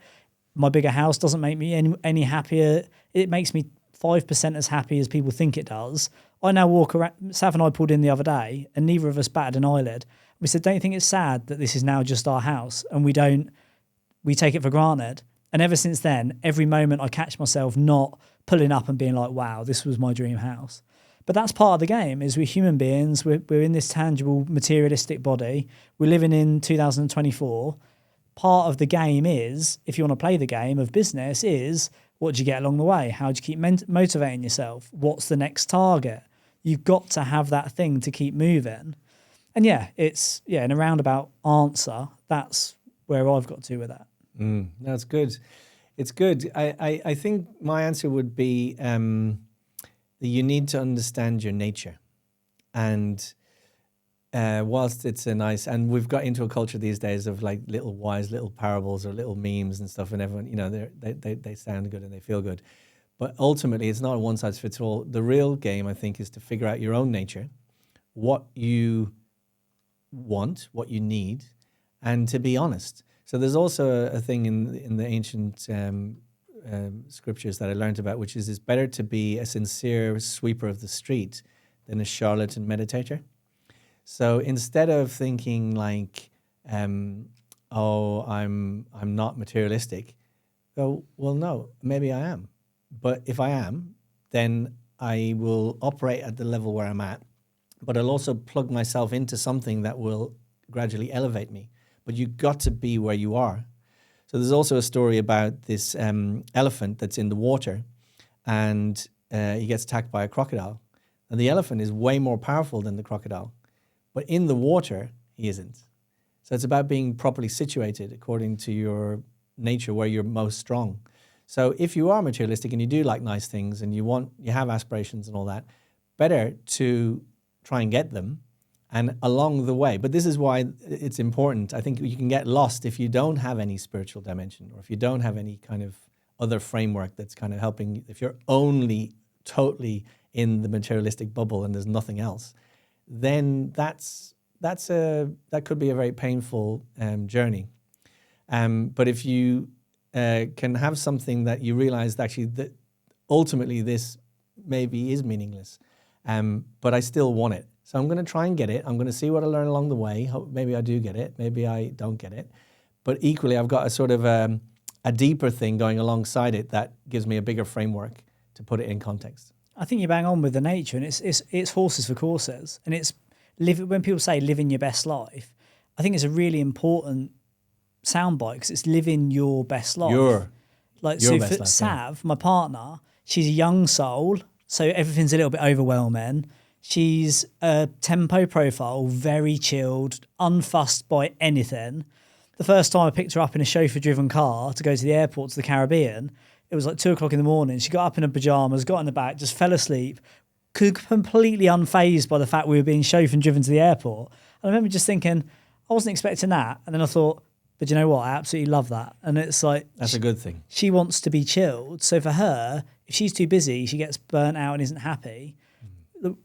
My bigger house doesn't make me any happier. It makes me 5% as happy as people think it does. I now walk around. Sav and I pulled in the other day, and neither of us batted an eyelid. We said, don't you think it's sad that this is now just our house, and we take it for granted? And ever since then, every moment I catch myself not pulling up and being like, wow, this was my dream house. But that's part of the game, is we're human beings. We're in this tangible, materialistic body. We're living in 2024. Part of the game is, if you want to play the game of business, is what do you get along the way? How do you keep motivating yourself? What's the next target? You've got to have that thing to keep moving. And in a roundabout answer, that's where I've got to with that. That's good. It's good. I think my answer would be that you need to understand your nature. And whilst it's a nice, and we've got into a culture these days of like little wise, little parables or little memes and stuff, and everyone, they sound good and they feel good. But ultimately, it's not a one size fits all. The real game, I think, is to figure out your own nature, what you want, what you need, and to be honest. So there's also a thing in the ancient scriptures that I learned about, which is it's better to be a sincere sweeper of the street than a charlatan meditator. So instead of thinking like, I'm not materialistic, go, well, no, maybe I am. But if I am, then I will operate at the level where I'm at, but I'll also plug myself into something that will gradually elevate me. But you've got to be where you are. So there's also a story about this elephant that's in the water, and he gets attacked by a crocodile. And the elephant is way more powerful than the crocodile. But in the water, he isn't. So it's about being properly situated according to your nature, where you're most strong. So if you are materialistic and you do like nice things and you have aspirations and all that, better to try and get them. And along the way, but this is why it's important. I think you can get lost if you don't have any spiritual dimension, or if you don't have any kind of other framework that's kind of helping. If you're only totally in the materialistic bubble and there's nothing else, then that could be a very painful journey. But if you can have something that you realize that actually that ultimately this maybe is meaningless, but I still want it. So I'm going to try and get it. I'm going to see what I learn along the way. Maybe I do get it. Maybe I don't get it. But equally, I've got a sort of a deeper thing going alongside it that gives me a bigger framework to put it in context. I think you bang on with the nature, and it's horses for courses. And it's when people say living your best life, I think it's a really important soundbite, because it's living your best life. Your so best for life, Sav, my partner, she's a young soul, so everything's a little bit overwhelming. She's a tempo profile, very chilled, unfussed by anything. The first time I picked her up in a chauffeur-driven car to go to the airport to the Caribbean, it was like 2:00 in the morning. She got up in her pajamas, got in the back, just fell asleep, completely unfazed by the fact we were being chauffeured and driven to the airport. And I remember just thinking, I wasn't expecting that. And then I thought, but you know what? I absolutely love that. And it's like... That's a good thing. She wants to be chilled. So for her, if she's too busy, she gets burnt out and isn't happy.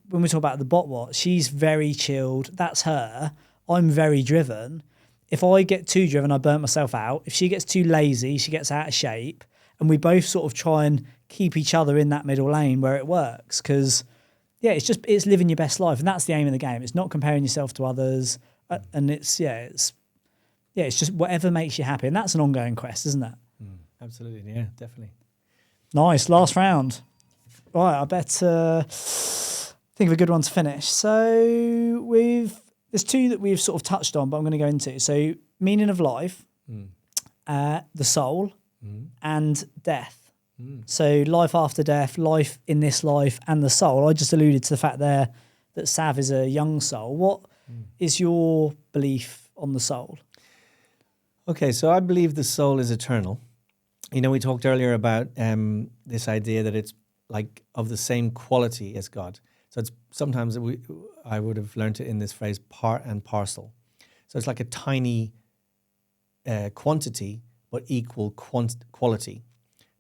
When we talk about the bot watch, she's very chilled. That's her. I'm very driven. if I get too driven, I burn myself out. If she gets too lazy, she gets out of shape. And we both sort of try and keep each other in that middle lane where it works. Because, yeah, it's living your best life. And that's the aim of the game. It's not comparing yourself to others. And it's just whatever makes you happy. And that's an ongoing quest, isn't it? Absolutely. Yeah, definitely. Nice. Last round. Right, I bet think of a good one to finish. So there's two that we've sort of touched on, but I'm going to go into. So meaning of life, the soul, and death. So life after death, life in this life, and the soul. I just alluded to the fact there that Sav is a young soul. What is your belief on the soul? Okay, so I believe the soul is eternal. You know, we talked earlier about this idea that it's like of the same quality as God. So it's sometimes I would have learned it in this phrase, part and parcel. So it's like a tiny quantity, but equal quality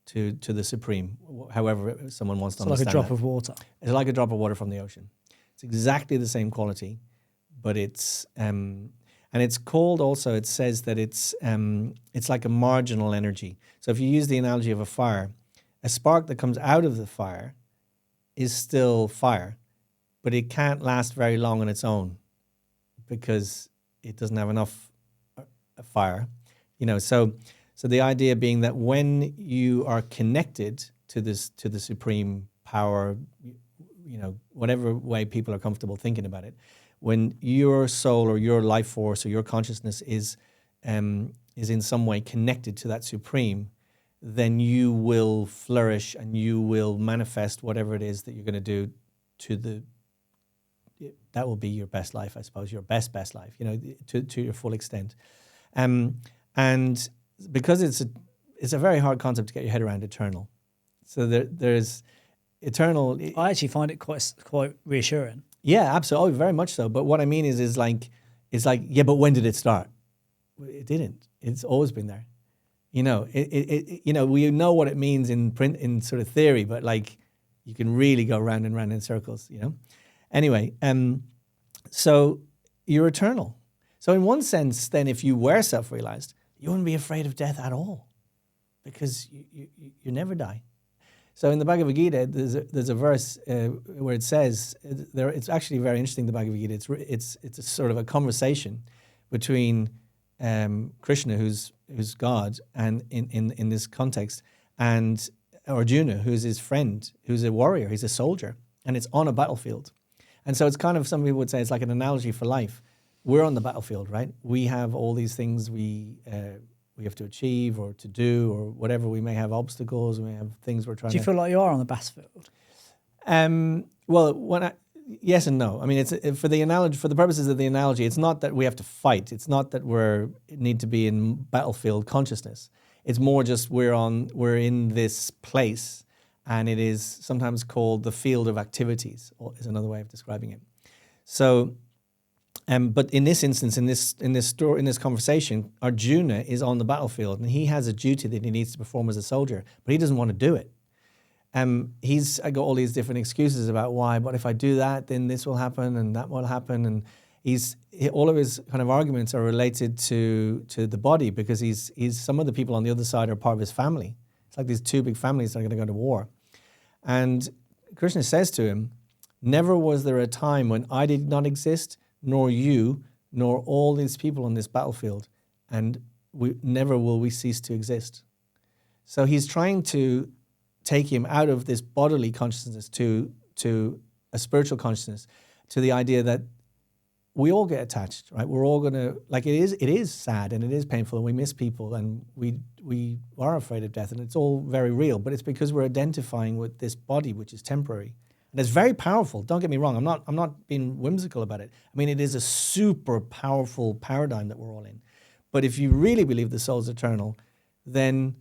to the supreme, however someone wants to understand like a drop that. of water. It's like a drop of water from the ocean. It's exactly the same quality, but it's and it's called also. It says that it's like a marginal energy. So if you use the analogy of a fire, a spark that comes out of the fire is still fire, but it can't last very long on its own because it doesn't have enough fire. You know, so the idea being that when you are connected to the supreme power, you know, whatever way people are comfortable thinking about it, when your soul or your life force or your consciousness is in some way connected to that supreme, then you will flourish and you will manifest whatever it is that you're going to do that will be your best life, I suppose, your best life, you know, to your full extent. And because it's a very hard concept to get your head around, eternal. So there's eternal. I actually find it quite reassuring. Yeah, absolutely, very much so. But what I mean is like, yeah, but when did it start? It didn't. It's always been there. You know, you know, we know what it means in sort of theory, but like you can really go round and round in circles, you know. Anyway, so you're eternal. So in one sense, then, if you were self-realized, you wouldn't be afraid of death at all, because you never die. So in the Bhagavad Gita, there's a verse where it says it's actually very interesting. The Bhagavad Gita, it's a sort of a conversation between Krishna, who's God, and in this context, and Arjuna, who's his friend, who's a warrior, he's a soldier, and it's on a battlefield. And so it's kind of, some people would say it's like an analogy for life. We're on the battlefield, right? We have all these things we have to achieve or to do, or whatever. We may have obstacles, we may have things we're trying to... Do you feel like you are on the battlefield? Well, yes and no. I mean, it's for the analogy, for the purposes of the analogy, it's not that we have to fight. It's not that need to be in battlefield consciousness. It's more just we're in this place, and it is sometimes called the field of activities, or is another way of describing it. So, but in this instance, in this story, in this conversation, Arjuna is on the battlefield, and he has a duty that he needs to perform as a soldier, but he doesn't want to do it. He's got all these different excuses about why, but if I do that, then this will happen and that will happen. And all of his kind of arguments are related to the body, because he's some of the people on the other side are part of his family. It's like these two big families that are going to go to war. And Krishna says to him, never was there a time when I did not exist, nor you, nor all these people on this battlefield, and never will we cease to exist. So he's trying to take him out of this bodily consciousness to a spiritual consciousness, to the idea that we all get attached, right? We're all gonna, like, it is sad and it is painful, and we miss people, and we are afraid of death, and it's all very real, but it's because we're identifying with this body, which is temporary. And it's very powerful. Don't get me wrong. I'm not being whimsical about it. I mean, it is a super powerful paradigm that we're all in. But if you really believe the soul's eternal, then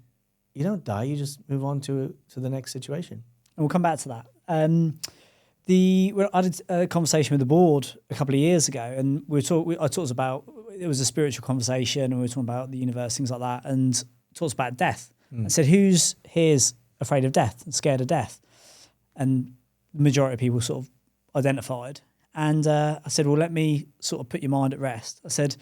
you don't die. You just move on to the next situation. And we'll come back to that. I did a conversation with the board a couple of years ago, and I talked about, it was a spiritual conversation, and we were talking about the universe, things like that, and talked about death. I said, who's here's afraid of death and scared of death? And the majority of people sort of identified. And I said, well, let me sort of put your mind at rest. I said,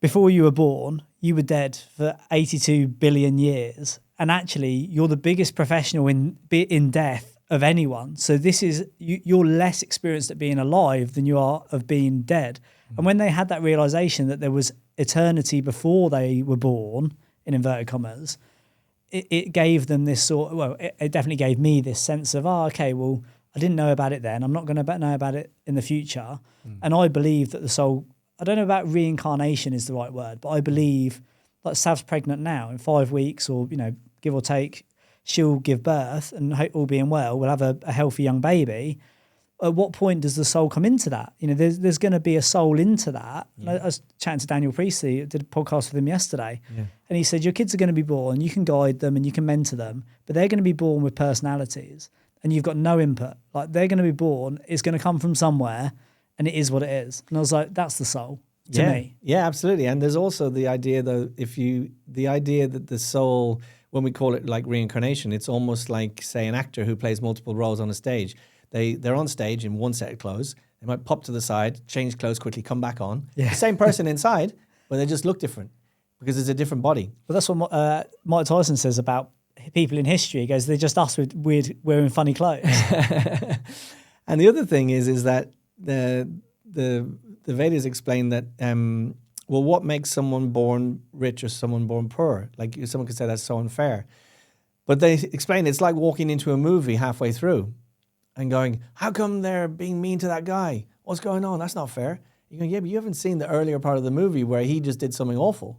before you were born, you were dead for 82 billion years. And actually, you're the biggest professional in death of anyone. So this is, you're less experienced at being alive than you are of being dead. And when they had that realization that there was eternity before they were born, in inverted commas, it gave them this sort of, well, it definitely gave me this sense of, okay, well, I didn't know about it then. I'm not going to know about it in the future. And I believe that the soul, I don't know about reincarnation is the right word, but I believe, like Sav's pregnant now, in 5 weeks or, give or take, she'll give birth and all being well, we'll have a healthy young baby. At what point does the soul come into that? There's going to be a soul into that. Yeah. I was chatting to Daniel Priestley, did a podcast with him yesterday, and he said, your kids are going to be born, you can guide them and you can mentor them, but they're going to be born with personalities and you've got no input. Like, they're going to be born, it's going to come from somewhere and it is what it is. And I was like, that's the soul to me. Yeah, absolutely. And there's also the idea, though, the idea that the soul, when we call it like reincarnation, it's almost like, say, an actor who plays multiple roles on a stage. They're on stage in one set of clothes. They might pop to the side, change clothes quickly, come back on. Yeah. The same person inside, but they just look different because it's a different body. But that's what Mike Tyson says about people in history. He goes, they're just us with weird, wearing funny clothes. And the other thing is that the Vedas explain that, well, what makes someone born rich or someone born poor? Like, someone could say that's so unfair. But they explain it's like walking into a movie halfway through and going, how come they're being mean to that guy? What's going on? That's not fair. You go, yeah, but you haven't seen the earlier part of the movie where he just did something awful,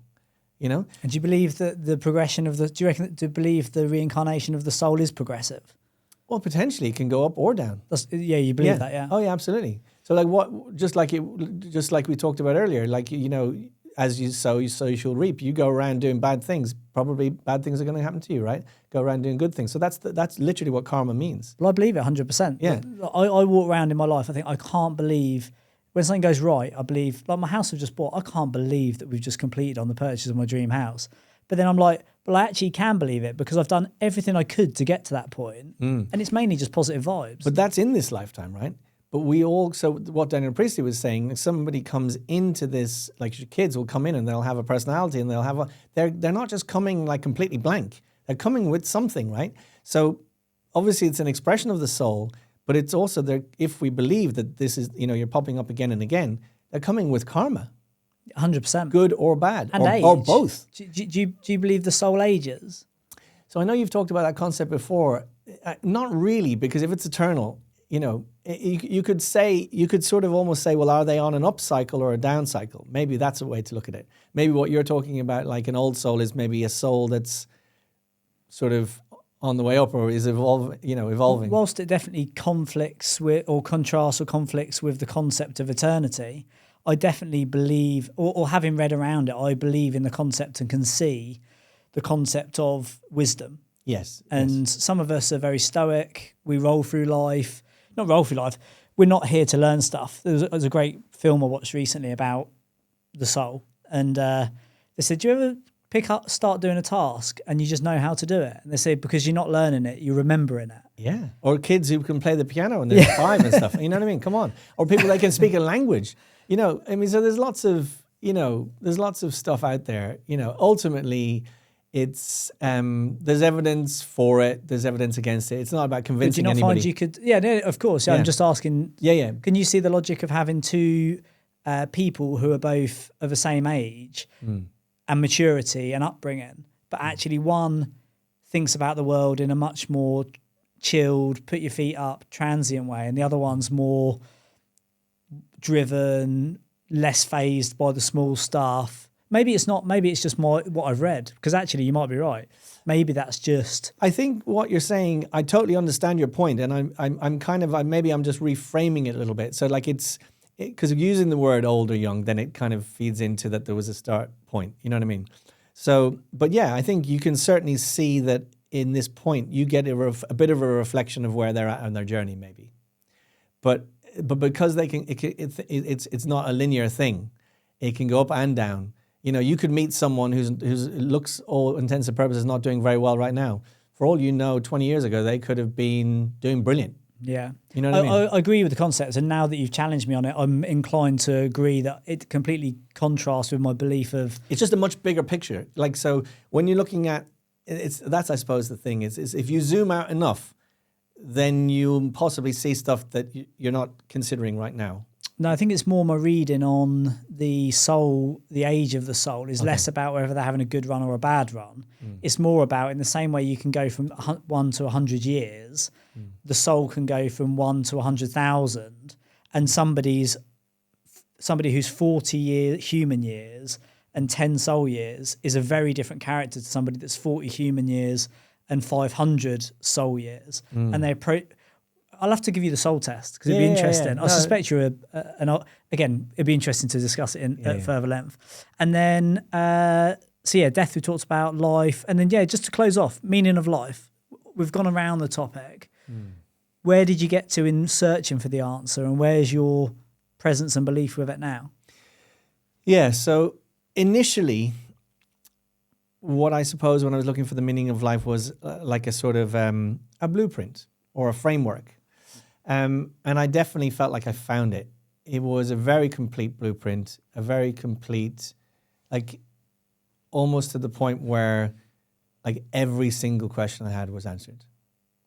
And do you believe that the progression of do you believe the reincarnation of the soul is progressive? Well, potentially it can go up or down. You believe that, yeah. Oh, yeah, absolutely. So like just like we talked about earlier, like, as you sow, you shall reap. You go around doing bad things, probably bad things are going to happen to you, right? Go around doing good things. So that's literally what karma means. Well, I believe it 100%. Yeah. I walk around in my life, I think, I can't believe, when something goes right, I believe, like my house we've just bought, I can't believe that we've just completed on the purchase of my dream house. But then I'm like, well, I actually can believe it because I've done everything I could to get to that point. And it's mainly just positive vibes. But that's in this lifetime, right? But we also, what Daniel Priestley was saying, if somebody comes into this, like your kids will come in and they'll have a personality and they'll have they're not just coming like completely blank. They're coming with something, right? So obviously it's an expression of the soul, but it's also there, if we believe that this is, you're popping up again and again, they're coming with karma. 100%. Good or bad. And age. Or both. Do you believe the soul ages? So I know you've talked about that concept before. Not really, because if it's eternal, you could sort of almost say, well, are they on an up cycle or a down cycle? Maybe that's a way to look at it. Maybe what you're talking about, like an old soul, is maybe a soul that's sort of on the way up or is evolving. Whilst it definitely conflicts with or contrasts or conflicts with the concept of eternity, I definitely believe, or having read around it, I believe in the concept and can see the concept of wisdom. Yes. And some of us are very stoic. We roll through life. Not roll through life. We're not here to learn stuff. There was a great film I watched recently about the soul. And they said, do you ever start doing a task and you just know how to do it? And they say, because you're not learning it, you're remembering it. Yeah. Or kids who can play the piano and they're 5 and stuff. You know what I mean? Come on. Or people that can speak a language. So there's lots of stuff out there. Ultimately, it's there's evidence for it, there's evidence against it. It's not about convincing anybody. Find you could? Yeah, no, of course. Yeah. I'm just asking. Yeah. Can you see the logic of having two people who are both of the same age and maturity and upbringing, but actually one thinks about the world in a much more chilled, put your feet up, transient way, and the other one's more driven, less phased by the small stuff? Maybe it's not. Maybe it's just what I've read. Because actually, you might be right. Maybe that's just. I think what you're saying, I totally understand your point, and I'm just reframing it a little bit. So like because using the word old or young, then it kind of feeds into that there was a start point. You know what I mean? So, but yeah, I think you can certainly see that in this point, you get a bit of a reflection of where they're at on their journey, maybe. But because it's not a linear thing, it can go up and down. You could meet someone who's looks, all intents and purposes, not doing very well right now. For all you know, 20 years ago, they could have been doing brilliant. Yeah. You know what I mean? I agree with the concept. And now that you've challenged me on it, I'm inclined to agree that it completely contrasts with my belief of... It's just a much bigger picture. Like, so when you're looking at, that's, I suppose, the thing is if you zoom out enough, then you'll possibly see stuff that you're not considering right now. No, I think it's more my reading on the soul, the age of the soul is less about whether they're having a good run or a bad run. It's more about, in the same way you can go from 1 to 100 years, the soul can go from 1 to 100,000, and somebody who's 40 human years and 10 soul years is a very different character to somebody that's 40 human years and 500 soul years. And they approach... I'll have to give you the soul test because it'd be interesting. Yeah. I suspect you're again, it'd be interesting to discuss it at further length. And then, death we talked about, life. And then, just to close off, meaning of life. We've gone around the topic. Where did you get to in searching for the answer, and where's your presence and belief with it now? Yeah, so initially, what I suppose when I was looking for the meaning of life was like a sort of a blueprint or a framework. And I definitely felt like I found it. It was a very complete blueprint, a very complete, like almost to the point where like every single question I had was answered,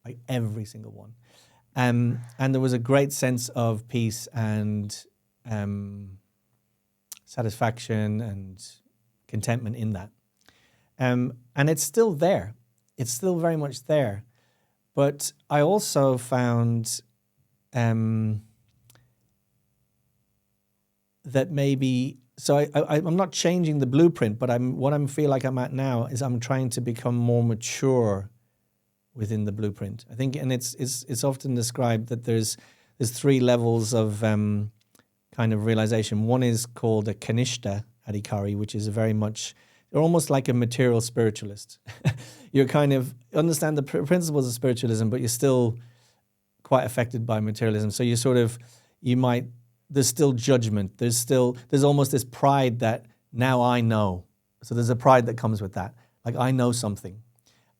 like every single one. And there was a great sense of peace and satisfaction and contentment in that. And it's still there. It's still very much there. But I also found that maybe, so I'm not changing the blueprint, but what I feel like I'm at now is I'm trying to become more mature within the blueprint. I think, and it's often described that there's 3 levels of kind of realization. One is called a Kanishta Adhikari, which is very much, you're almost like a material spiritualist. You're kind of understand the principles of spiritualism, but you're still quite affected by materialism. So you sort of, there's still judgment. There's almost this pride that now I know. So there's a pride that comes with that. Like I know something.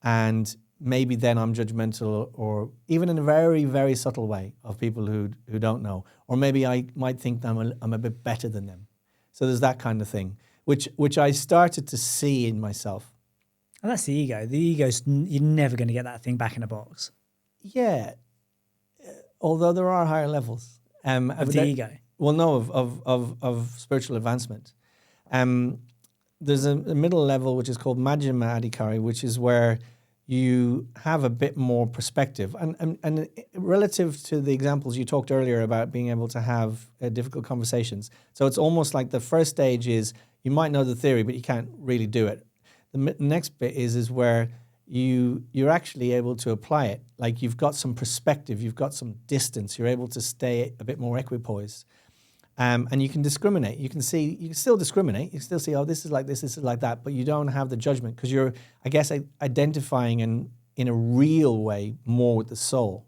And maybe then I'm judgmental, or even in a very, very subtle way, of people who don't know. Or maybe I might think that I'm a bit better than them. So there's that kind of thing, which I started to see in myself. And that's the ego. The ego's, you're never going to get that thing back in a box. Yeah. Although there are higher levels. Of the ego? Well, no, of spiritual advancement. There's a middle level, which is called Majjhima Adhikari, which is where you have a bit more perspective. And relative to the examples you talked earlier about being able to have difficult conversations. So it's almost like the first stage is you might know the theory, but you can't really do it. The next bit is where you're actually able to apply it. Like you've got some perspective, you've got some distance, you're able to stay a bit more equipoised. And you can discriminate. You can still discriminate. You can still see, oh, this is like this is like that, but you don't have the judgment because you're, I guess, identifying in a real way more with the soul.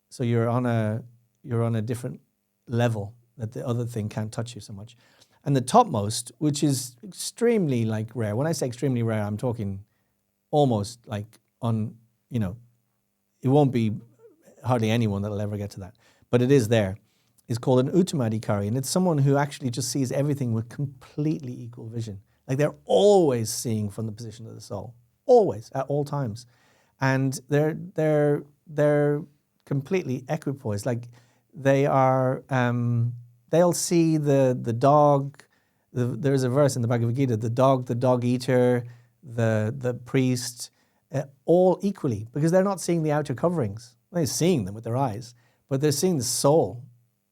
So you're on a different level that the other thing can't touch you so much. And the topmost, which is extremely like rare. When I say extremely rare, I'm talking almost like it won't be hardly anyone that'll ever get to that, but it is there. Is called an Uttama Adhikari, and it's someone who actually just sees everything with completely equal vision. Like they're always seeing from the position of the soul, always, at all times, and they're completely equipoised. Like they are, they'll see the dog. There's a verse in the Bhagavad Gita: the dog eater, the priest, all equally, because they're not seeing the outer coverings. They're seeing them with their eyes, but they're seeing the soul.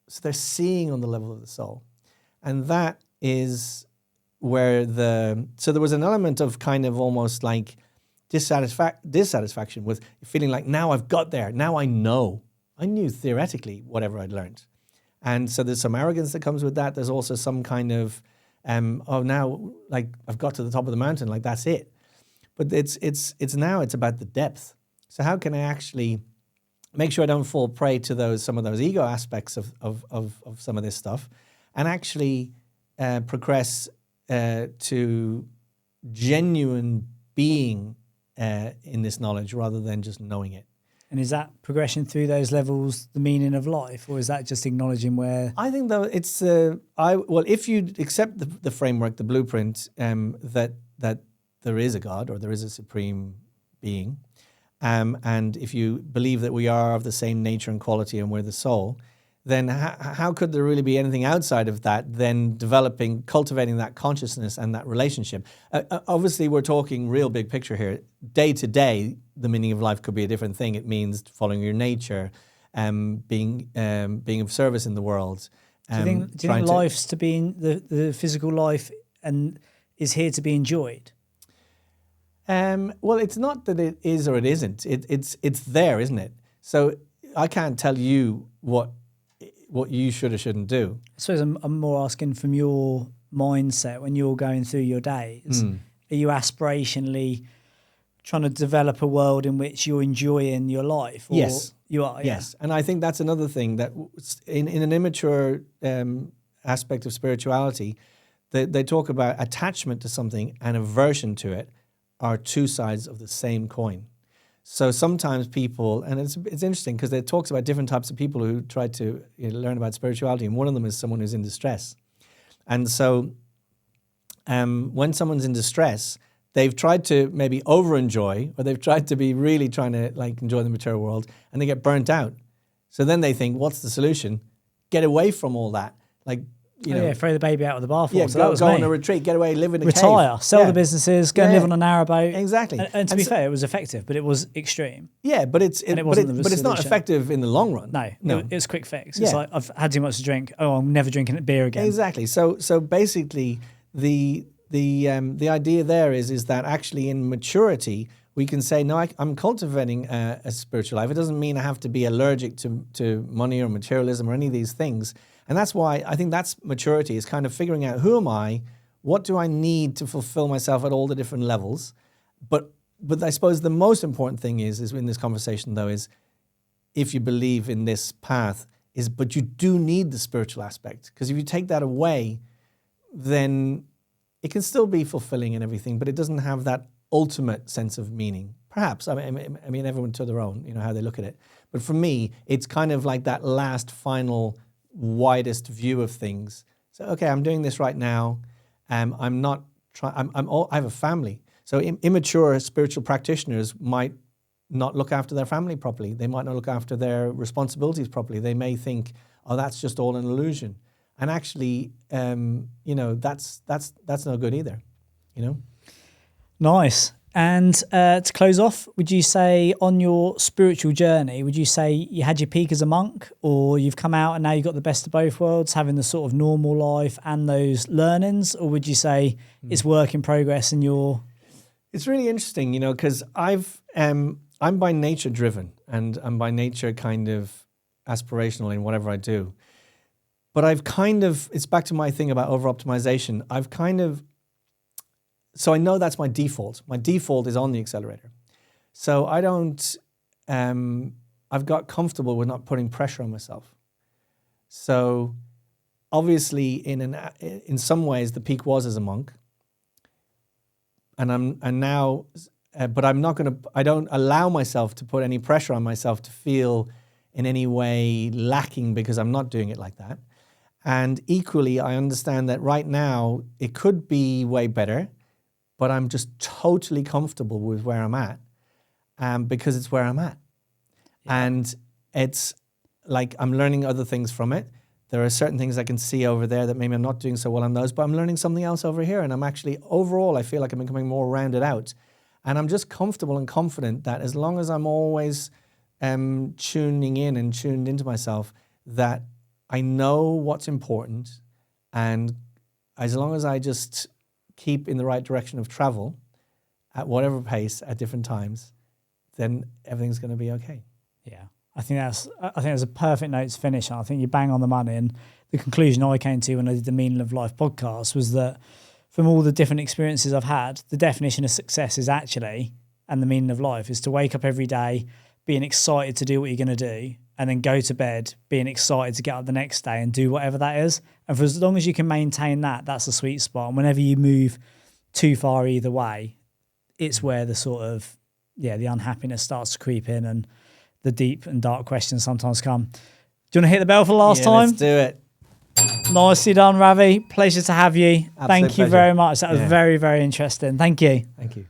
So they're seeing on the level of the soul. And that is where so there was an element of kind of almost like dissatisfaction with feeling like, now I've got there, now I know. I knew theoretically whatever I'd learned. And so there's some arrogance that comes with that. There's also some kind of, now like I've got to the top of the mountain, like that's it. But it's about the depth. So how can I actually make sure I don't fall prey to some of those ego aspects of some of this stuff, and actually progress to genuine being in this knowledge rather than just knowing it. And is that progression through those levels the meaning of life, or is that just acknowledging where? I think though it's if you accept the framework, the blueprint, that there is a God or there is a supreme being, and if you believe that we are of the same nature and quality and we're the soul, then how could there really be anything outside of that than cultivating that consciousness and that relationship? Obviously, we're talking real big picture here. Day to day, the meaning of life could be a different thing. It means following your nature, being of service in the world. Do you think life's to be the physical life and is here to be enjoyed? Well, it's not that it is or it isn't. It's there, isn't it? So I can't tell you what you should or shouldn't do. I suppose I'm more asking from your mindset when you're going through your days. Are you aspirationally trying to develop a world in which you're enjoying your life? Or yes. You are, yes. And I think that's another thing that in an immature aspect of spirituality, they talk about attachment to something and aversion to it are two sides of the same coin. So sometimes people, and it's interesting because it talks about different types of people who try to learn about spirituality, and one of them is someone who's in distress. And so when someone's in distress, they've tried to maybe over-enjoy, or they've tried to be really trying to enjoy the material world, and they get burnt out. So then they think, what's the solution? Get away from all that. Throw the baby out of the bathwater. Yeah, so go on a retreat, get away, live in a cave. Retire, sell the businesses, go and live on a narrowboat. Exactly. And to be fair, it was effective, but it was extreme. Yeah, but it's not effective in the long run. No. It was a quick fix. It's like, I've had too much to drink. Oh, I'm never drinking beer again. Exactly. So basically, the idea there is that actually in maturity we can say, no, I'm cultivating a spiritual life. It doesn't mean I have to be allergic to money or materialism or any of these things. And that's why I think that's maturity, is kind of figuring out, who am I? What do I need to fulfill myself at all the different levels? But I suppose the most important thing is in this conversation, though, is if you believe in this path, but you do need the spiritual aspect. Because if you take that away, then it can still be fulfilling and everything, but it doesn't have that ultimate sense of meaning. Perhaps. I mean, everyone to their own, how they look at it. But for me, it's kind of like that last, final, widest view of things. So, okay, I'm doing this right now. I'm not trying. I have a family. So immature spiritual practitioners might not look after their family properly. They might not look after their responsibilities properly. They may think, oh, that's just all an illusion. And actually, that's no good either. Nice. And to close off, would you say on your spiritual journey, would you say you had your peak as a monk, or you've come out and now you've got the best of both worlds, having the sort of normal life and those learnings? Or would you say it's work in progress and you're... It's really interesting, because I'm by nature driven, and I'm by nature kind of aspirational in whatever I do. But it's back to my thing about over-optimization. So I know that's my default. My default is on the accelerator. So I've got comfortable with not putting pressure on myself. So obviously in some ways the peak was as a monk. But I don't allow myself to put any pressure on myself to feel in any way lacking, because I'm not doing it like that. And equally, I understand that right now it could be way better, but I'm just totally comfortable with where I'm at, because it's where I'm at. Yeah. And it's like I'm learning other things from it. There are certain things I can see over there that maybe I'm not doing so well on those, but I'm learning something else over here. And I'm actually, overall, I feel like I'm becoming more rounded out. And I'm just comfortable and confident that as long as I'm always tuning in and tuned into myself, that I know what's important. And as long as I just keep in the right direction of travel at whatever pace at different times, then everything's going to be okay. Yeah. I think that's a perfect note to finish on. I think you bang on the money. And the conclusion I came to when I did the Meaning of Life podcast was that from all the different experiences I've had, the definition of success is actually, and the meaning of life, is to wake up every day being excited to do what you're going to do, and then go to bed being excited to get up the next day and do whatever that is. And for as long as you can maintain that, that's a sweet spot. And whenever you move too far either way, it's where the sort of, the unhappiness starts to creep in, and the deep and dark questions sometimes come. Do you want to hit the bell for the last time? Let's do it. Nicely done, Ravi. Pleasure to have you. Absolute Thank you pleasure. very much. That was very, very interesting. Thank you. Thank you.